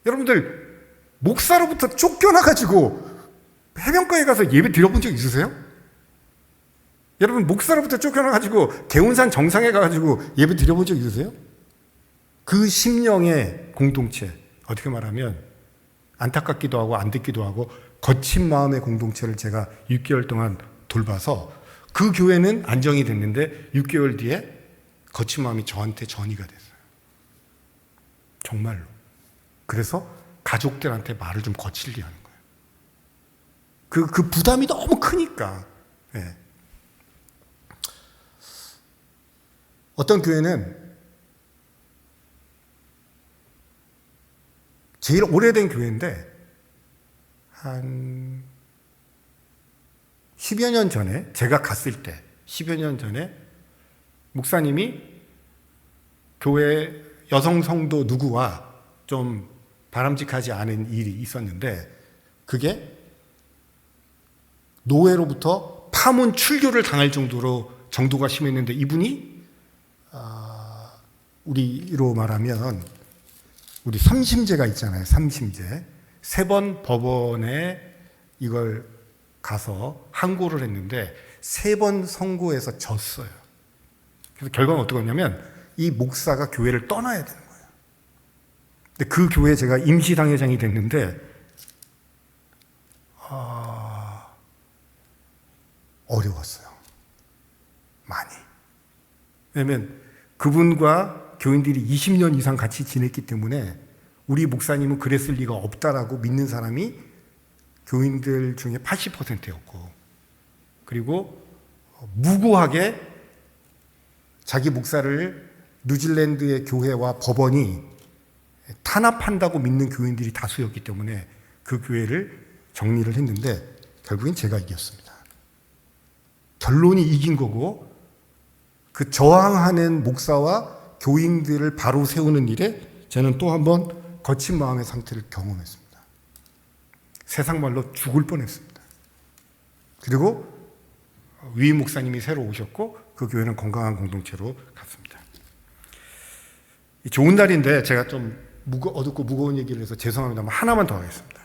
여러분들 목사로부터 쫓겨나가지고 해변가에 가서 예배 드려본 적 있으세요? 여러분 목사로부터 쫓겨나가지고 개운산 정상에 가가지고 예배 드려본 적 있으세요? 그 심령의 공동체, 어떻게 말하면 안타깝기도 하고 안 듣기도 하고 거친 마음의 공동체를 제가 6개월 동안 돌봐서 그 교회는 안정이 됐는데 6개월 뒤에 거친 마음이 저한테 전이가 됐어요. 정말로. 그래서 가족들한테 말을 좀 거칠게 하는 거예요. 그 부담이 너무 크니까. 네. 어떤 교회는 제일 오래된 교회인데 한 10여 년 전에 제가 갔을 때 10여 년 전에 목사님이 교회 여성 성도 누구와 좀 바람직하지 않은 일이 있었는데 그게 노예로부터 파문 출교를 당할 정도로 정도가 심했는데 이분이 우리로 말하면 우리 삼심제가 있잖아요. 삼심제. 3번 법원에 이걸 가서 항고를 했는데 3번 선고에서 졌어요. 그래서 결과는 어떻게 했냐면 이 목사가 교회를 떠나야 되는 거예요. 근데 그 교회에 제가 임시당회장이 됐는데 어려웠어요. 많이. 왜냐하면 그분과 교인들이 20년 이상 같이 지냈기 때문에 우리 목사님은 그랬을 리가 없다라고 믿는 사람이 교인들 중에 80%였고 그리고 무고하게 자기 목사를 뉴질랜드의 교회와 법원이 탄압한다고 믿는 교인들이 다수였기 때문에 그 교회를 정리를 했는데 결국엔 제가 이겼습니다. 결론이 이긴 거고 그 저항하는 목사와 교인들을 바로 세우는 일에 저는 또 한 번 거친 마음의 상태를 경험했습니다. 세상 말로 죽을 뻔했습니다. 그리고 위임 목사님이 새로 오셨고 그 교회는 건강한 공동체로 갔습니다. 좋은 날인데 제가 좀 어둡고 무거운 얘기를 해서 죄송합니다만 하나만 더 하겠습니다.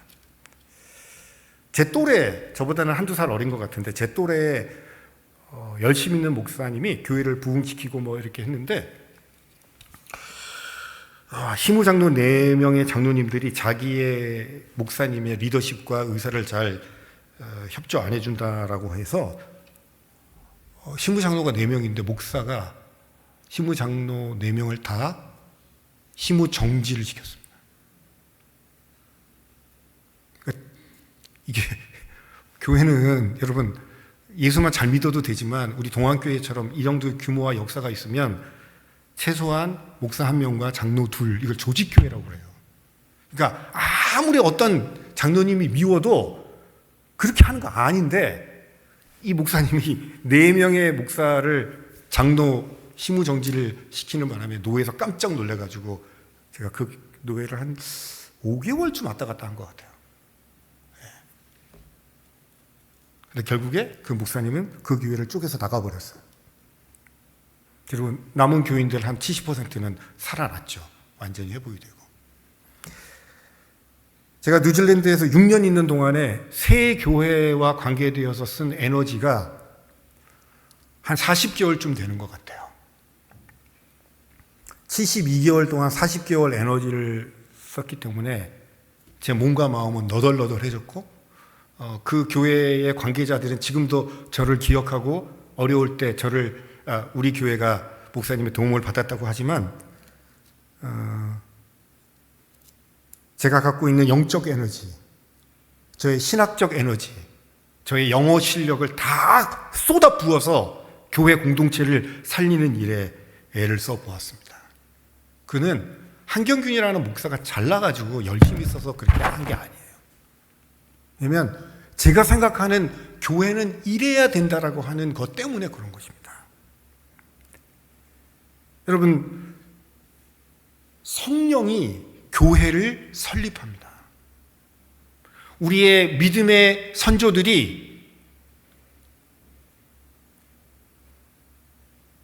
제 또래, 저보다는 한두 살 어린 것 같은데 제 또래에 열심히 있는 목사님이 교회를 부흥시키고 뭐 이렇게 했는데 희무장로 4명의 장로님들이 자기의 목사님의 리더십과 의사를 잘 협조 안 해준다라고 해서 희무장로가 4명인데 목사가 희무장로 4명을 다 희무정지를 시켰습니다. 그러니까 이게 교회는 여러분 예수만 잘 믿어도 되지만 우리 동안교회처럼 이 정도 규모와 역사가 있으면 최소한 목사 1명과 장로 2 이걸 조직교회라고 그래요. 그러니까 아무리 어떤 장로님이 미워도 그렇게 하는 거 아닌데 이 목사님이 4명의 목사를 장로 희무정지를 시키는 바람에 노회에서 깜짝 놀래가지고 제가 그 노회를 한 5개월쯤 왔다 갔다 한 것 같아요. 근데 결국에 그 목사님은 그 교회를 쪼개서 나가버렸어요. 그리고 남은 교인들 한 70%는 살아났죠. 완전히 회복이 되고. 제가 뉴질랜드에서 6년 있는 동안에 새 교회와 관계되어서 쓴 에너지가 한 40개월쯤 되는 것 같아요. 72개월 동안 40개월 에너지를 썼기 때문에 제 몸과 마음은 너덜너덜해졌고 그 교회의 관계자들은 지금도 저를 기억하고 어려울 때 저를 우리 교회가 목사님의 도움을 받았다고 하지만 제가 갖고 있는 영적 에너지, 저의 신학적 에너지, 저의 영어 실력을 다 쏟아 부어서 교회 공동체를 살리는 일에 애를 써보았습니다. 그는 한경균이라는 목사가 잘나가지고 열심히 써서 그렇게 한 게 아니에요. 왜냐하면 제가 생각하는 교회는 이래야 된다라고 하는 것 때문에 그런 것입니다. 여러분, 성령이 교회를 설립합니다. 우리의 믿음의 선조들이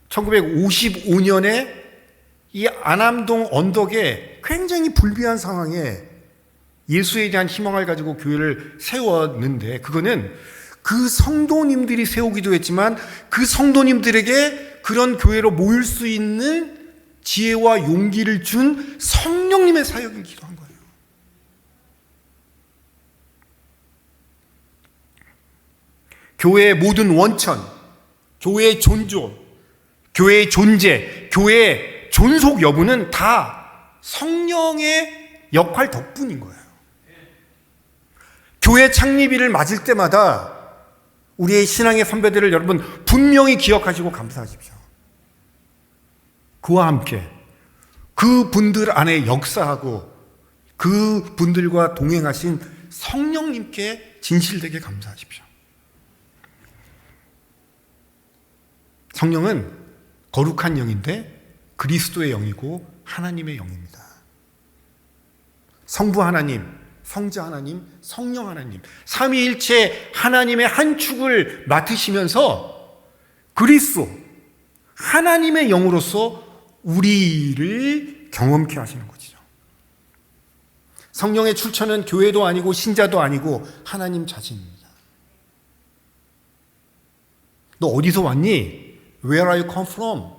1955년에 이 안암동 언덕에 굉장히 불비한 상황에 예수에 대한 희망을 가지고 교회를 세웠는데 그거는 그 성도님들이 세우기도 했지만 그 성도님들에게 그런 교회로 모일 수 있는 지혜와 용기를 준 성령님의 사역이기도 한 거예요. 교회의 모든 원천, 교회의 존조, 교회의 존재, 교회의 존속 여부는 다 성령의 역할 덕분인 거예요. 교회 창립일을 맞을 때마다 우리의 신앙의 선배들을 여러분 분명히 기억하시고 감사하십시오. 그와 함께 그 분들 안에 역사하고 그 분들과 동행하신 성령님께 진실되게 감사하십시오. 성령은 거룩한 영인데 그리스도의 영이고 하나님의 영입니다. 성부 하나님, 성자 하나님, 성령 하나님, 삼위일체 하나님의 한 축을 맡으시면서 그리스도 하나님의 영으로서 우리를 경험케 하시는 것이죠. 성령의 출처는 교회도 아니고 신자도 아니고 하나님 자신입니다. 너 어디서 왔니? Where are you come from?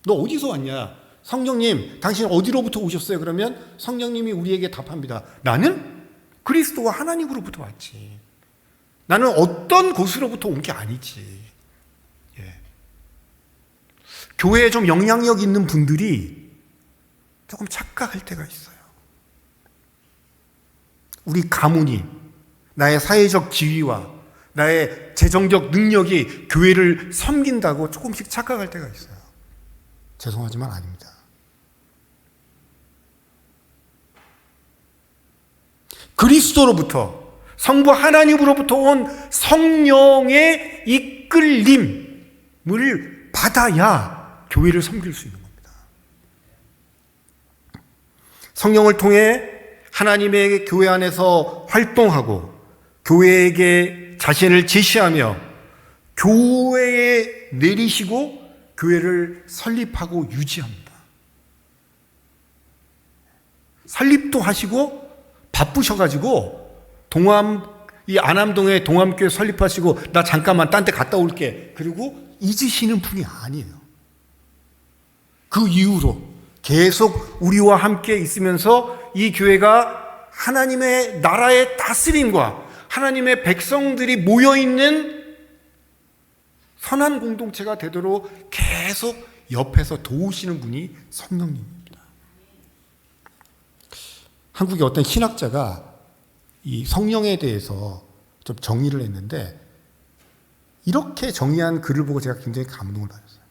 너 어디서 왔냐? 성령님, 당신 어디로부터 오셨어요? 그러면 성령님이 우리에게 답합니다. 나는 그리스도와 하나님으로부터 왔지. 나는 어떤 곳으로부터 온 게 아니지. 예. 교회에 좀 영향력 있는 분들이 조금 착각할 때가 있어요. 우리 가문이, 나의 사회적 지위와 나의 재정적 능력이 교회를 섬긴다고 조금씩 착각할 때가 있어요. 죄송하지만 아닙니다. 그리스도로부터, 성부 하나님으로부터 온 성령의 이끌림을 받아야 교회를 섬길 수 있는 겁니다. 성령을 통해 하나님의 교회 안에서 활동하고 교회에게 자신을 제시하며 교회에 내리시고 교회를 설립하고 유지합니다. 설립도 하시고 바쁘셔가지고 이 안암동에 동암교회 설립하시고 나 잠깐만 딴 데 갔다 올게 그리고 잊으시는 분이 아니에요. 그 이후로 계속 우리와 함께 있으면서 이 교회가 하나님의 나라의 다스림과 하나님의 백성들이 모여있는 선한 공동체가 되도록 계속 옆에서 도우시는 분이 성령님입니다. 한국의 어떤 신학자가 이 성령에 대해서 좀 정의를 했는데 이렇게 정의한 글을 보고 제가 굉장히 감동을 받았어요.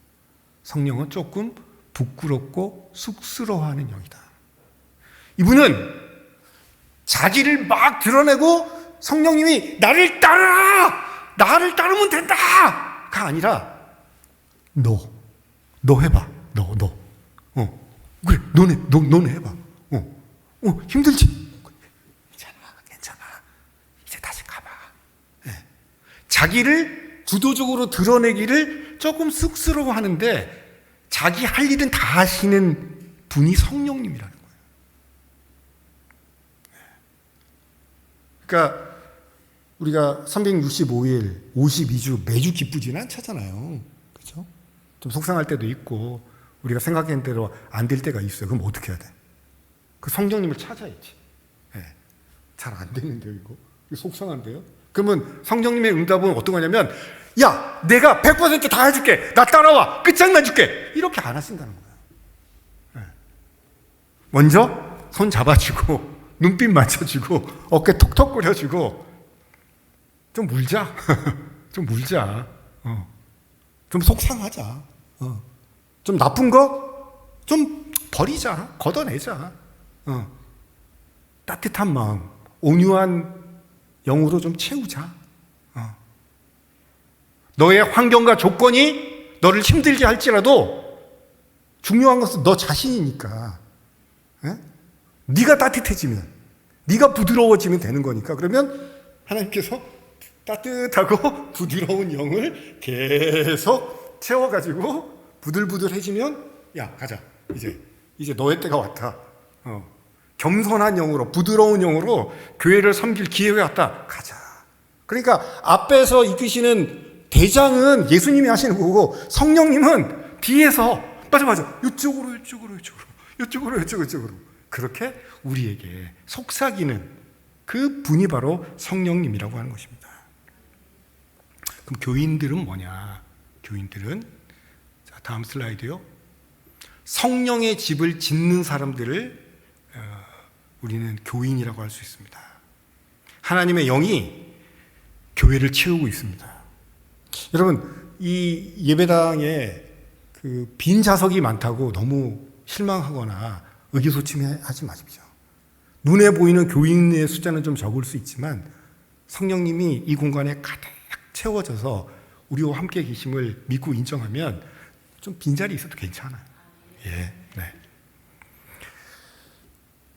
성령은 조금 부끄럽고 쑥스러워하는 영이다. 이분은 자기를 막 드러내고 성령님이 나를 따르라! 나를 따르면 된다!가 아니라 너 해봐. 그래, 너네 해봐. 힘들지? 괜찮아. 이제 다시 가봐. 네. 자기를 주도적으로 드러내기를 조금 쑥스러워 하는데 자기 할 일은 다 하시는 분이 성령님이라는 거예요. 그러니까 우리가 365일, 52주 매주 기쁘지는 않잖아요. 그렇죠? 좀 속상할 때도 있고 우리가 생각한 대로 안 될 때가 있어요. 그럼 어떻게 해야 돼? 그 성령님을 찾아야지. 네. 잘 안 되는데요, 이거 속상한데요? 그러면 성령님의 응답은 어떤 거냐면 야, 내가 100% 다 해줄게. 나 따라와. 끝장나 줄게. 이렇게 안 하신다는 거예요. 네. 먼저 손 잡아주고 눈빛 맞춰주고 어깨 톡톡거려주고 좀 물자. 좀 물자. 좀 속상하자. 좀 나쁜 거 좀 버리자. 걷어내자. 따뜻한 마음, 온유한 영으로 좀 채우자. 너의 환경과 조건이 너를 힘들게 할지라도 중요한 것은 너 자신이니까. 네가 따뜻해지면, 네가 부드러워지면 되는 거니까. 그러면 하나님께서 따뜻하고 부드러운 영을 계속 채워가지고 부들부들해지면 야, 가자. 이제 너의 때가 왔다. 겸손한 영으로, 부드러운 영으로 교회를 섬길 기회가 왔다. 가자. 그러니까 앞에서 이끄시는 대장은 예수님이 하시는 거고 성령님은 뒤에서 맞아. 이쪽으로. 그렇게 우리에게 속삭이는 그 분이 바로 성령님이라고 하는 것입니다. 그럼 교인들은 뭐냐? 교인들은, 자, 다음 슬라이드요. 성령의 집을 짓는 사람들을 우리는 교인이라고 할 수 있습니다. 하나님의 영이 교회를 채우고 있습니다. 여러분, 이 예배당에 그 빈 좌석이 많다고 너무 실망하거나 의기소침하지 마십시오. 눈에 보이는 교인의 숫자는 좀 적을 수 있지만 성령님이 이 공간에 가득 채워져서 우리와 함께 계심을 믿고 인정하면 좀 빈자리 있어도 괜찮아요. 예, 네.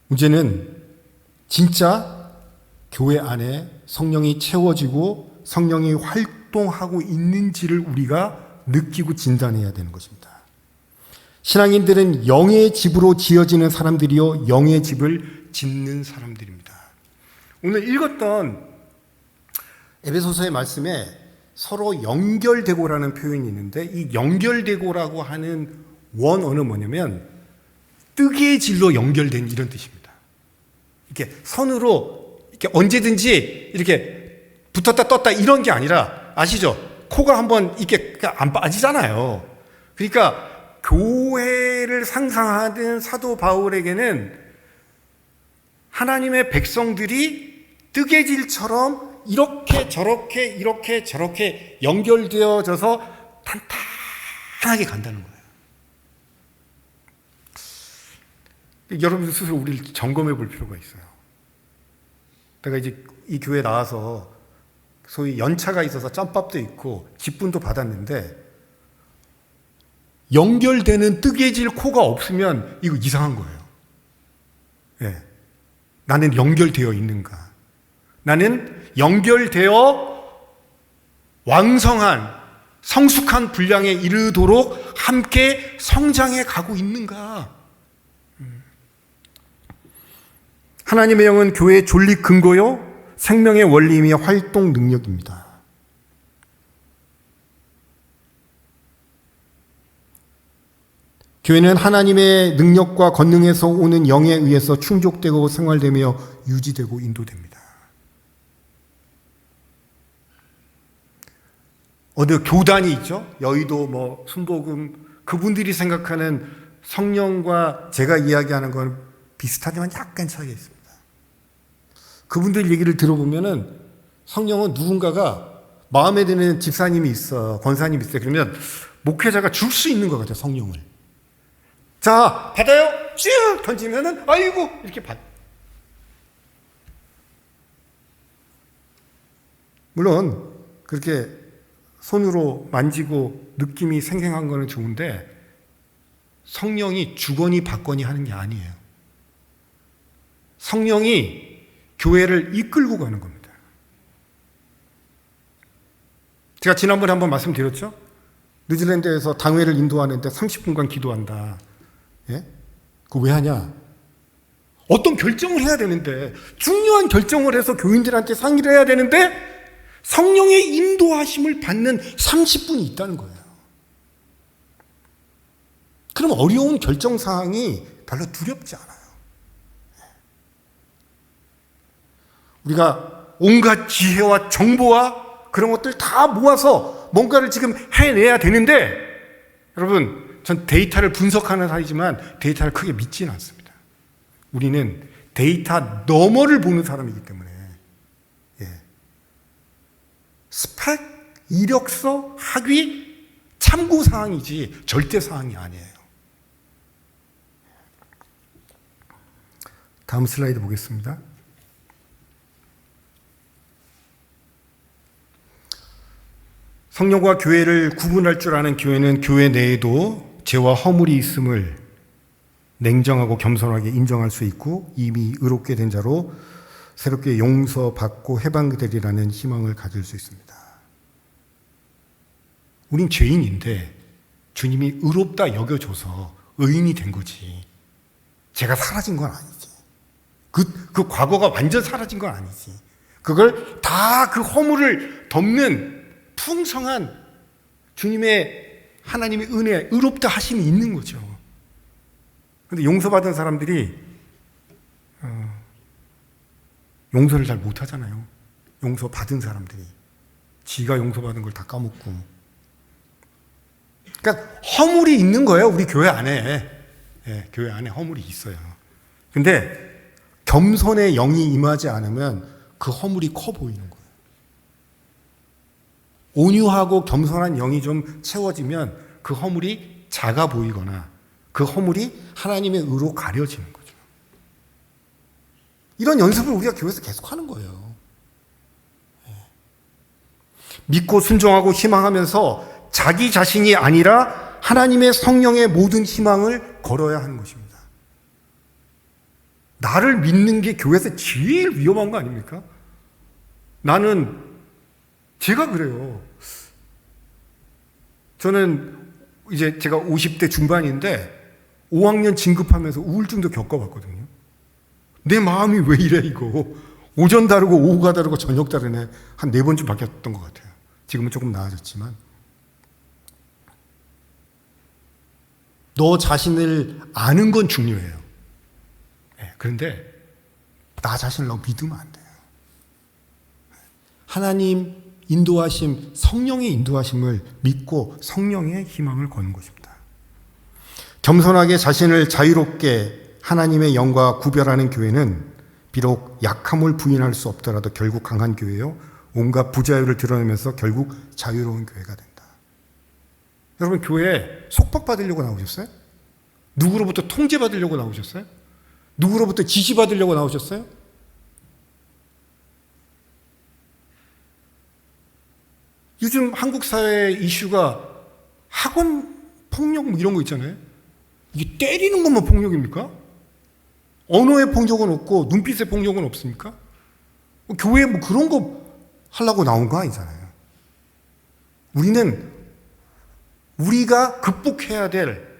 문제는 진짜 교회 안에 성령이 채워지고 성령이 활동하고 있는지를 우리가 느끼고 진단해야 되는 것입니다. 신앙인들은 영의 집으로 지어지는 사람들이요, 영의 집을 짓는 사람들입니다. 오늘 읽었던 에베소서의 말씀에 서로 연결되고라는 표현이 있는데, 이 연결되고라고 하는 원어는 뭐냐면 뜨개질로 연결된 이런 뜻입니다. 이렇게 선으로 이렇게 언제든지 이렇게 붙었다 떴다 이런 게 아니라, 아시죠? 코가 한번 이렇게 안 빠지잖아요. 그러니까 교회를 상상하던 사도 바울에게는 하나님의 백성들이 뜨개질처럼 이렇게 저렇게 연결되어져서 탄탄하게 간다는 거예요. 여러분 스스로 우리를 점검해 볼 필요가 있어요. 내가 이제 이 교회 나와서 소위 연차가 있어서 짬밥도 있고 직분도 받았는데 연결되는 뜨개질 코가 없으면 이거 이상한 거예요. 예. 나는 연결되어 있는가? 나는 연결되어 왕성한 성숙한 분량에 이르도록 함께 성장해 가고 있는가? 하나님의 영은 교회의 존립 근거요, 생명의 원리이며 활동 능력입니다. 교회는 하나님의 능력과 권능에서 오는 영에 의해서 충족되고 생활되며 유지되고 인도됩니다. 어느 교단이 있죠? 여의도 순복음, 그분들이 생각하는 성령과 제가 이야기하는 건 비슷하지만 약간 차이가 있습니다. 그분들 얘기를 들어보면은 성령은 누군가가 마음에 드는 집사님이 있어, 권사님이 있어요. 그러면 목회자가 줄 수 있는 것 같아요, 성령을. 자, 받아요? 쭉 던지면은, 아이고, 이렇게 받. 물론, 그렇게 손으로 만지고 느낌이 생생한 거는 좋은데, 성령이 주거니 받거니 하는 게 아니에요. 성령이 교회를 이끌고 가는 겁니다. 제가 지난번에 한번 말씀드렸죠? 뉴질랜드에서 당회를 인도하는데 30분간 기도한다. 예? 그거 왜 하냐? 어떤 결정을 해야 되는데, 중요한 결정을 해서 교인들한테 상의를 해야 되는데 성령의 인도하심을 받는 30분이 있다는 거예요. 그럼 어려운 결정사항이 별로 두렵지 않아요. 우리가 온갖 지혜와 정보와 그런 것들 다 모아서 뭔가를 지금 해내야 되는데, 여러분, 전 데이터를 분석하는 사람이지만 데이터를 크게 믿지는 않습니다. 우리는 데이터 너머를 보는 사람이기 때문에, 예. 스펙, 이력서, 학위, 참고사항이지 절대사항이 아니에요. 다음 슬라이드 보겠습니다. 성령과 교회를 구분할 줄 아는 교회는 교회 내에도 죄와 허물이 있음을 냉정하고 겸손하게 인정할 수 있고, 이미 의롭게 된 자로 새롭게 용서받고 해방되리라는 희망을 가질 수 있습니다. 우린 죄인인데 주님이 의롭다 여겨줘서 의인이 된 거지, 죄가 사라진 건 아니지. 그 과거가 완전 사라진 건 아니지. 그걸 다 그 허물을 덮는 풍성한 주님의, 하나님의 은혜, 의롭다 하심이 있는 거죠. 그런데 용서받은 사람들이 용서를 잘 못하잖아요. 용서받은 사람들이. 지가 용서받은 걸 다 까먹고. 그러니까 허물이 있는 거예요, 우리 교회 안에. 예, 교회 안에 허물이 있어요. 근데 겸손의 영이 임하지 않으면 그 허물이 커 보이는 거예요. 온유하고 겸손한 영이 좀 채워지면 그 허물이 작아 보이거나 그 허물이 하나님의 의로 가려지는 거죠. 이런 연습을 우리가 교회에서 계속 하는 거예요. 믿고 순종하고 희망하면서 자기 자신이 아니라 하나님의 성령의 모든 희망을 걸어야 하는 것입니다. 나를 믿는 게 교회에서 제일 위험한 거 아닙니까? 나는 제가 그래요. 저는 이제 제가 50대 중반인데 5학년 진급하면서 우울증도 겪어봤거든요. 내 마음이 왜 이래 이거. 오전 다르고 오후가 다르고 저녁 다르네. 한 4번쯤 바뀌었던 것 같아요. 지금은 조금 나아졌지만. 너 자신을 아는 건 중요해요. 네, 그런데 나 자신을 너무 믿으면 안 돼요. 하나님 인도하심, 성령의 인도하심을 믿고 성령의 희망을 거는 것입니다. 겸손하게 자신을 자유롭게 하나님의 영과 구별하는 교회는 비록 약함을 부인할 수 없더라도 결국 강한 교회요, 온갖 부자유를 드러내면서 결국 자유로운 교회가 된다. 여러분, 교회에 속박받으려고 나오셨어요? 누구로부터 통제받으려고 나오셨어요? 누구로부터 지시받으려고 나오셨어요? 요즘 한국 사회의 이슈가 학원 폭력 뭐 이런 거 있잖아요. 이게 때리는 것만 폭력입니까? 언어의 폭력은 없고 눈빛의 폭력은 없습니까? 교회에 뭐 그런 거 하려고 나온 거 아니잖아요. 우리는 우리가 극복해야 될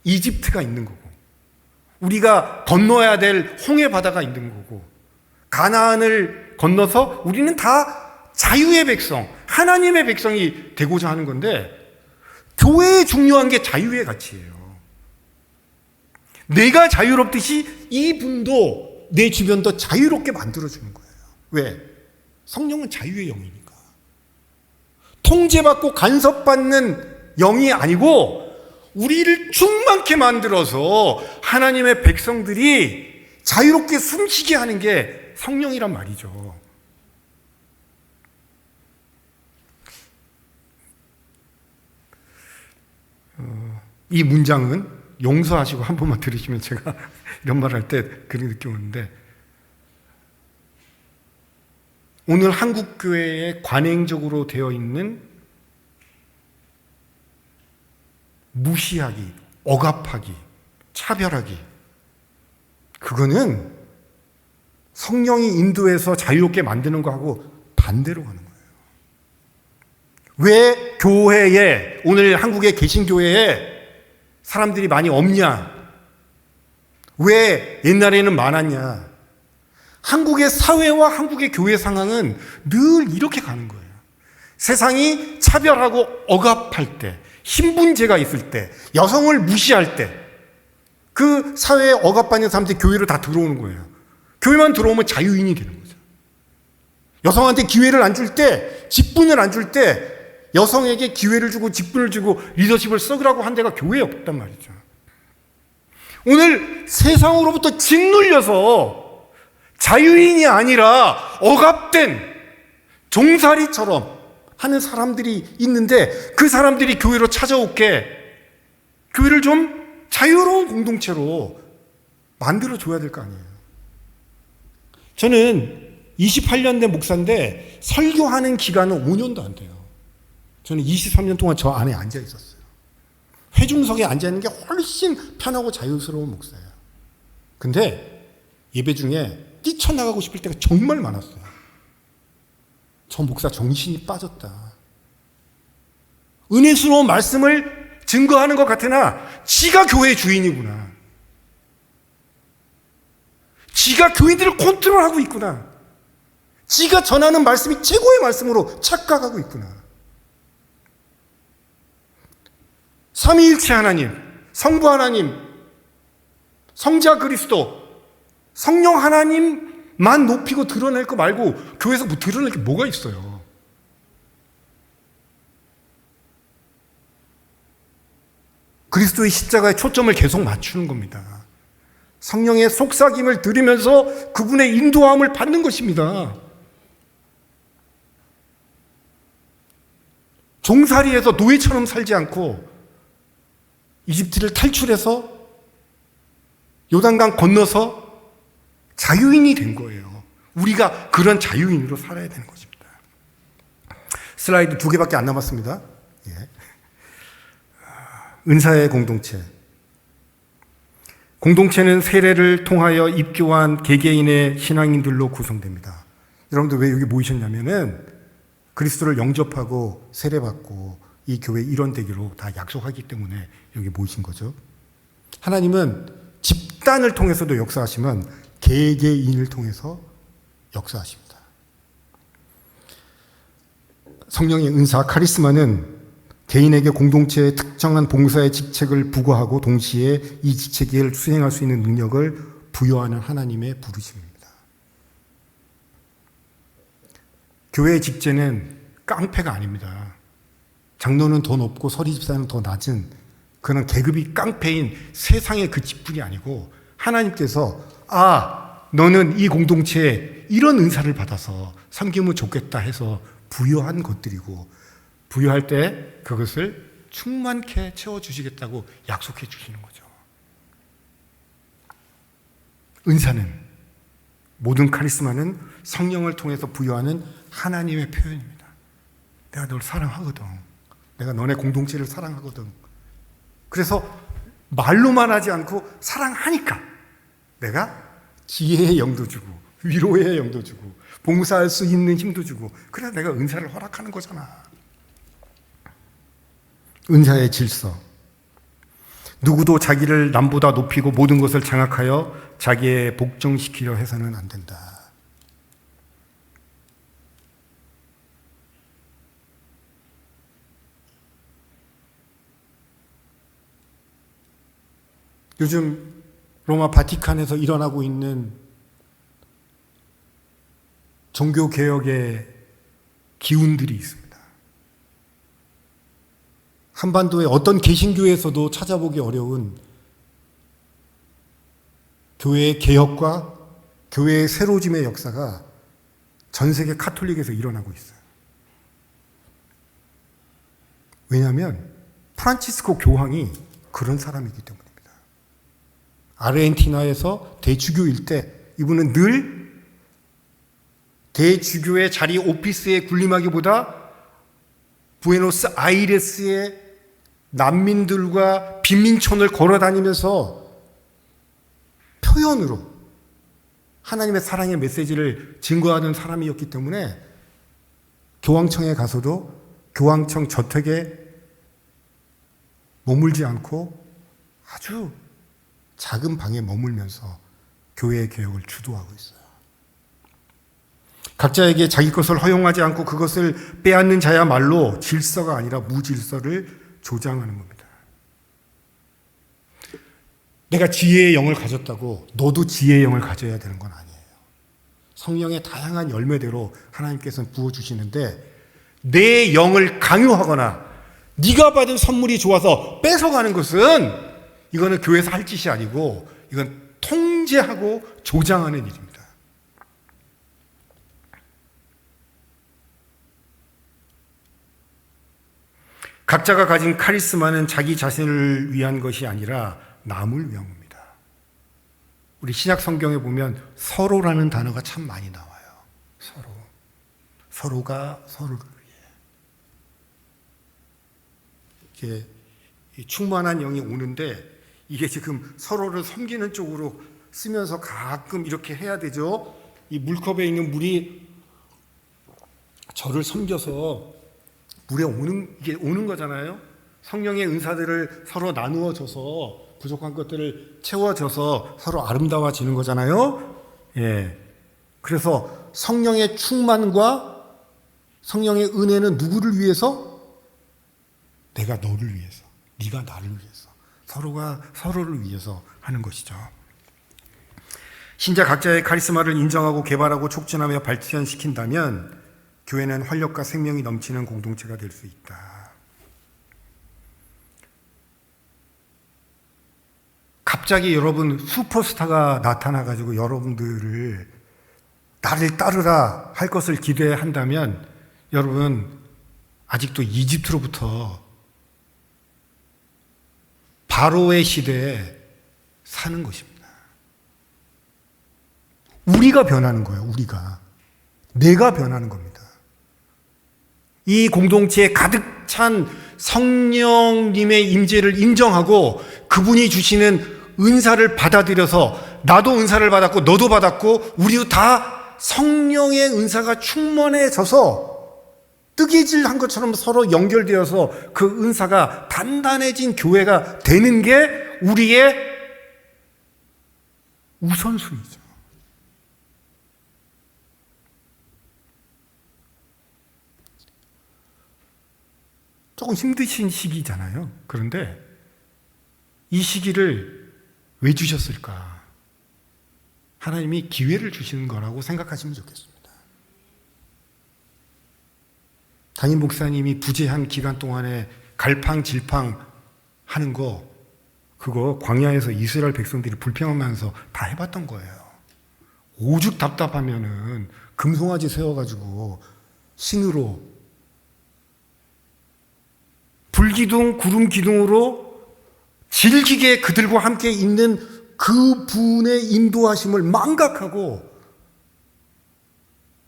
이집트가 있는 거고, 우리가 건너야 될 홍해 바다가 있는 거고, 가나안을 건너서 우리는 다 자유의 백성, 하나님의 백성이 되고자 하는 건데, 교회에 중요한 게 자유의 가치예요. 내가 자유롭듯이 이분도 내 주변도 자유롭게 만들어주는 거예요. 왜? 성령은 자유의 영이니까. 통제받고 간섭받는 영이 아니고 우리를 충만케 만들어서 하나님의 백성들이 자유롭게 숨쉬게 하는 게 성령이란 말이죠. 이 문장은 용서하시고 한 번만 들으시면 제가 이런 말 할 때 그런 느낌 오는데, 오늘 한국 교회에 관행적으로 되어 있는 무시하기, 억압하기, 차별하기, 그거는 성령이 인도해서 자유롭게 만드는 거하고 반대로 가는 거예요. 왜 교회에, 오늘 한국의 개신교회에 사람들이 많이 없냐? 왜 옛날에는 많았냐? 한국의 사회와 한국의 교회 상황은 늘 이렇게 가는 거예요. 세상이 차별하고 억압할 때, 신분제가 있을 때, 여성을 무시할 때, 그 사회에 억압받는 사람들이 교회로 다 들어오는 거예요. 교회만 들어오면 자유인이 되는 거죠. 여성한테 기회를 안 줄 때, 직분을 안 줄 때, 여성에게 기회를 주고 직분을 주고 리더십을 썩으라고 한 데가 교회였단 말이죠. 오늘 세상으로부터 짓눌려서 자유인이 아니라 억압된 종살이처럼 하는 사람들이 있는데, 그 사람들이 교회로 찾아올게 교회를 좀 자유로운 공동체로 만들어줘야 될 거 아니에요. 저는 28년 된 목사인데 설교하는 기간은 5년도 안 돼요. 저는 23년 동안 저 안에 앉아 있었어요. 회중석에 앉아 있는 게 훨씬 편하고 자유스러운 목사예요. 근데 예배 중에 뛰쳐나가고 싶을 때가 정말 많았어요. 저 목사 정신이 빠졌다. 은혜스러운 말씀을 증거하는 것 같으나 지가 교회의 주인이구나. 지가 교인들을 컨트롤하고 있구나. 지가 전하는 말씀이 최고의 말씀으로 착각하고 있구나. 삼위일체 하나님, 성부 하나님, 성자 그리스도, 성령 하나님만 높이고 드러낼 거 말고 교회에서 뭐 드러낼 게 뭐가 있어요? 그리스도의 십자가에 초점을 계속 맞추는 겁니다. 성령의 속삭임을 들으면서 그분의 인도함을 받는 것입니다. 종살이에서 노예처럼 살지 않고 이집트를 탈출해서 요단강 건너서 자유인이 된 거예요. 우리가 그런 자유인으로 살아야 되는 것입니다. 슬라이드 2개밖에 안 남았습니다. 예. 은사의 공동체. 공동체는 세례를 통하여 입교한 개개인의 신앙인들로 구성됩니다. 여러분들 왜 여기 모이셨냐면은 그리스도를 영접하고 세례받고 이 교회 일원되기로 다 약속하기 때문에 여기 모이신 거죠. 하나님은 집단을 통해서도 역사하시면 개개인을 통해서 역사하십니다. 성령의 은사 카리스마는 개인에게 공동체의 특정한 봉사의 직책을 부과하고 동시에 이 직책을 수행할 수 있는 능력을 부여하는 하나님의 부르심입니다. 교회의 직제는 깡패가 아닙니다. 장로는 더 높고 서리집사는 더 낮은 그런 계급이 깡패인 세상의 그 직분이 아니고 하나님께서 너는 이 공동체에 이런 은사를 받아서 섬기면 좋겠다 해서 부여한 것들이고 부여할 때 그것을 충만케 채워주시겠다고 약속해 주시는 거죠. 은사는 모든 카리스마는 성령을 통해서 부여하는 하나님의 표현입니다. 내가 널 사랑하거든. 내가 너네 공동체를 사랑하거든. 그래서 말로만 하지 않고 사랑하니까 내가 지혜의 영도 주고 위로의 영도 주고 봉사할 수 있는 힘도 주고 그래서 내가 은사를 허락하는 거잖아. 은사의 질서. 누구도 자기를 남보다 높이고 모든 것을 장악하여 자기의 복종시키려 해서는 안 된다. 요즘 로마 바티칸에서 일어나고 있는 종교개혁의 기운들이 있습니다. 한반도의 어떤 개신교에서도 찾아보기 어려운 교회의 개혁과 교회의 새로짐의 역사가 전 세계 카톨릭에서 일어나고 있어요. 왜냐하면 프란치스코 교황이 그런 사람이기 때문입니다. 아르헨티나에서 대주교일 때 이분은 늘 대주교의 자리 오피스에 군림하기보다 부에노스 아이레스의 난민들과 빈민촌을 걸어다니면서 표현으로 하나님의 사랑의 메시지를 증거하는 사람이었기 때문에 교황청에 가서도 교황청 저택에 머물지 않고 아주 작은 방에 머물면서 교회의 개혁을 주도하고 있어요. 각자에게 자기 것을 허용하지 않고 그것을 빼앗는 자야말로 질서가 아니라 무질서를 조장하는 겁니다. 내가 지혜의 영을 가졌다고 너도 지혜의 영을 가져야 되는 건 아니에요. 성령의 다양한 열매대로 하나님께서는 부어주시는데 내 영을 강요하거나 네가 받은 선물이 좋아서 뺏어가는 것은 이거는 교회에서 할 짓이 아니고 이건 통제하고 조장하는 일입니다. 각자가 가진 카리스마는 자기 자신을 위한 것이 아니라 남을 위한 겁니다. 우리 신약 성경에 보면 서로라는 단어가 참 많이 나와요. 서로. 서로가 서로를 위해. 이게 충만한 영이 오는데 이게 지금 서로를 섬기는 쪽으로 쓰면서 가끔 이렇게 해야 되죠. 이 물컵에 있는 물이 저를 섬겨서 물에 이게 오는 거잖아요. 성령의 은사들을 서로 나누어 줘서 부족한 것들을 채워줘서 서로 아름다워지는 거잖아요. 예. 그래서 성령의 충만과 성령의 은혜는 누구를 위해서? 내가 너를 위해서, 네가 나를 위해서, 서로가 서로를 위해서 하는 것이죠. 신자 각자의 카리스마를 인정하고 개발하고 촉진하며 발전시킨다면 교회는 활력과 생명이 넘치는 공동체가 될 수 있다. 갑자기 여러분 슈퍼스타가 나타나가지고 여러분들을 나를 따르라 할 것을 기대한다면 여러분 아직도 이집트로부터 바로의 시대에 사는 것입니다. 우리가 변하는 거예요. 우리가. 내가 변하는 겁니다. 이 공동체에 가득 찬 성령님의 임재를 인정하고 그분이 주시는 은사를 받아들여서 나도 은사를 받았고 너도 받았고 우리도 다 성령의 은사가 충만해져서 뜨개질한 것처럼 서로 연결되어서 그 은사가 단단해진 교회가 되는 게 우리의 우선순위죠. 조금 힘드신 시기잖아요. 그런데 이 시기를 왜 주셨을까? 하나님이 기회를 주시는 거라고 생각하시면 좋겠습니다. 담임 목사님이 부재한 기간 동안에 갈팡질팡 하는 거, 그거 광야에서 이스라엘 백성들이 불평하면서 다 해봤던 거예요. 오죽 답답하면은 금송아지 세워가지고 신으로 불기둥, 구름기둥으로 질기게 그들과 함께 있는 그분의 인도하심을 망각하고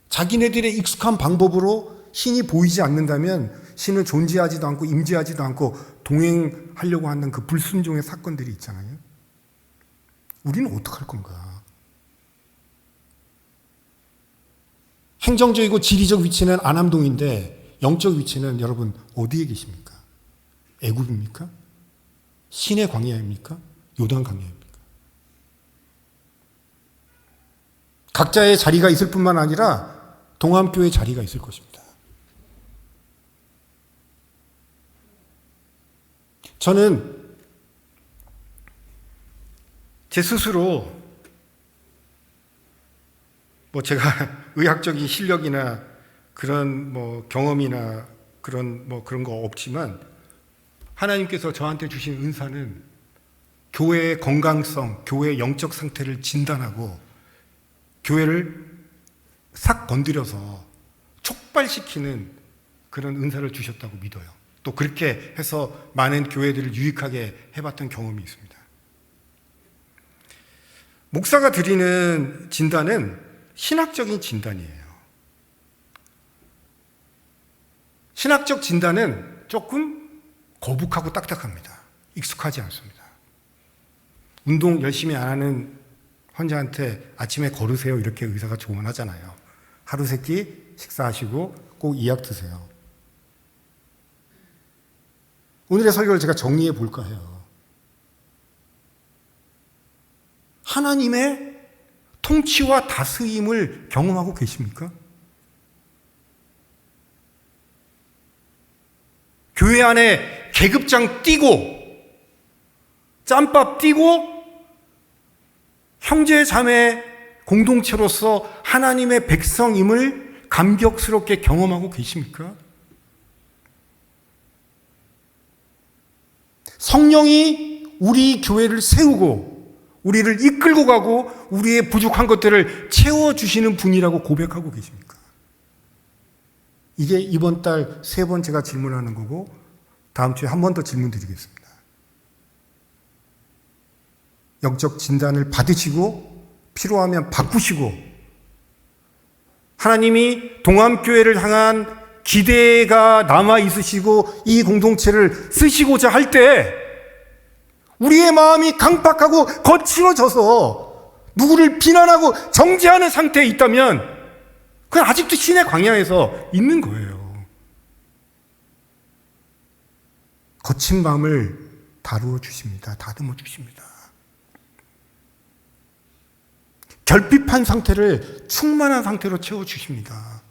자기네들의 익숙한 방법으로 신이 보이지 않는다면 신은 존재하지도 않고 임재하지도 않고 동행하려고 하는 그 불순종의 사건들이 있잖아요. 우리는 어떡할 건가? 행정적이고 지리적 위치는 안암동인데 영적 위치는 여러분 어디에 계십니까? 애굽입니까? 신의 광야입니까? 요단 광야입니까? 각자의 자리가 있을 뿐만 아니라 동암교회의 자리가 있을 것입니다. 저는 제 스스로 제가 의학적인 실력이나 그런 경험이나 그런 거 없지만 하나님께서 저한테 주신 은사는 교회의 건강성, 교회의 영적 상태를 진단하고 교회를 싹 건드려서 촉발시키는 그런 은사를 주셨다고 믿어요. 또 그렇게 해서 많은 교회들을 유익하게 해봤던 경험이 있습니다. 목사가 드리는 진단은 신학적인 진단이에요. 신학적 진단은 조금 거북하고 딱딱합니다. 익숙하지 않습니다. 운동 열심히 안 하는 환자한테 아침에 걸으세요 이렇게 의사가 조언하잖아요. 하루 세 끼 식사하시고 꼭 이 약 드세요. 오늘의 설교를 제가 정리해 볼까 해요. 하나님의 통치와 다스림을 경험하고 계십니까? 교회 안에 계급장 띄고 짬밥 띄고 형제 자매 공동체로서 하나님의 백성임을 감격스럽게 경험하고 계십니까? 성령이 우리 교회를 세우고 우리를 이끌고 가고 우리의 부족한 것들을 채워주시는 분이라고 고백하고 계십니까? 이게 이번 달 3번 제가 질문하는 거고 다음 주에 한 번 더 질문 드리겠습니다. 영적 진단을 받으시고 필요하면 바꾸시고 하나님이 동암교회를 향한 기대가 남아 있으시고 이 공동체를 쓰시고자 할 때 우리의 마음이 강팍하고 거칠어져서 누구를 비난하고 정죄하는 상태에 있다면 그건 아직도 신의 광야에서 있는 거예요. 거친 마음을 다루어 주십니다. 다듬어 주십니다. 결핍한 상태를 충만한 상태로 채워 주십니다.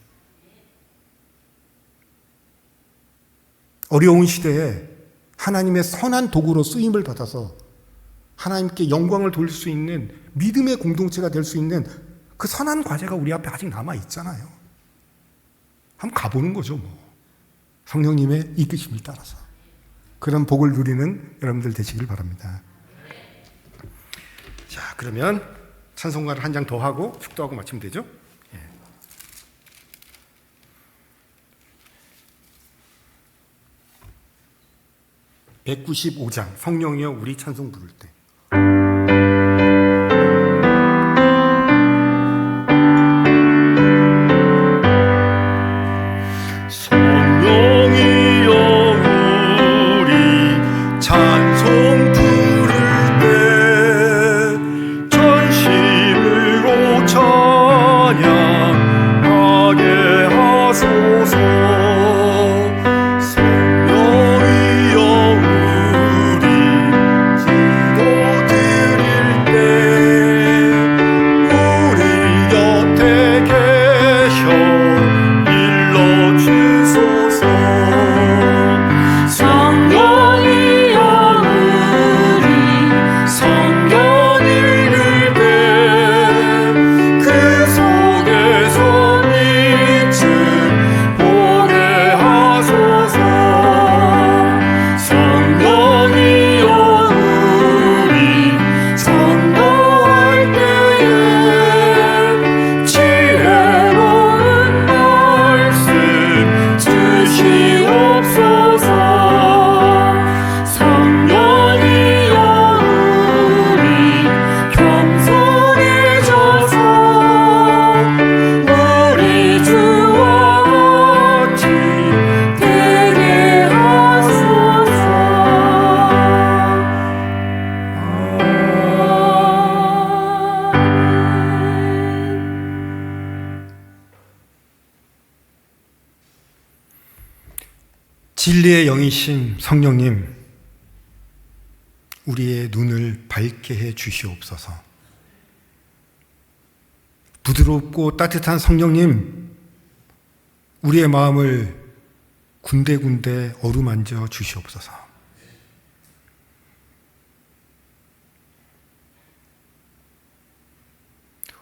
어려운 시대에 하나님의 선한 도구로 쓰임을 받아서 하나님께 영광을 돌릴 수 있는 믿음의 공동체가 될 수 있는 그 선한 과제가 우리 앞에 아직 남아 있잖아요. 한번 가보는 거죠, 성령님의 이끄심을 따라서. 그런 복을 누리는 여러분들 되시길 바랍니다. 그러면 찬송가를 한 장 더 하고 축도하고 마치면 되죠? 예. (195장) 성령이여 우리 찬송 부를 때. 성령이여 우리 찬송 부를 때 전심으로 찬양하게 하소서. 성령이여 우리 기도드릴 때 우리 곁에 계셔 일러주소서. 성령이여 우리 성경 읽을 때 그 속에서 빛을 보게 하소서. 성령이여 우리 전도할 때에 지혜로운 말씀 주시옵소서. 성령이여 우리 겸손해져서 우리 주와 같이 되게 하소서. 진리의 영이신 성령님, 우리의 눈을 밝게 해 주시옵소서. 부드럽고 따뜻한 성령님, 우리의 마음을 군데군데 어루만져 주시옵소서.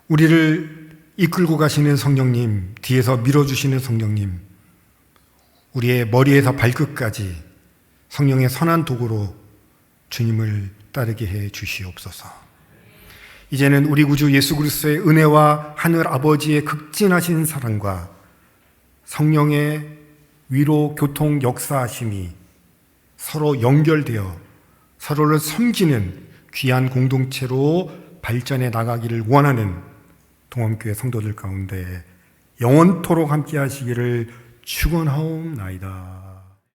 우리를 이끌고 가시는 성령님, 뒤에서 밀어주시는 성령님, 우리의 머리에서 발끝까지 성령의 선한 도구로 주님을 따르게 해 주시옵소서. 이제는 우리 구주 예수 그리스도의 은혜와 하늘 아버지의 극진하신 사랑과 성령의 위로 교통 역사하심이 서로 연결되어 서로를 섬기는 귀한 공동체로 발전해 나가기를 원하는 동암교회 성도들 가운데 영원토록 함께 하시기를 축원하옵나이다.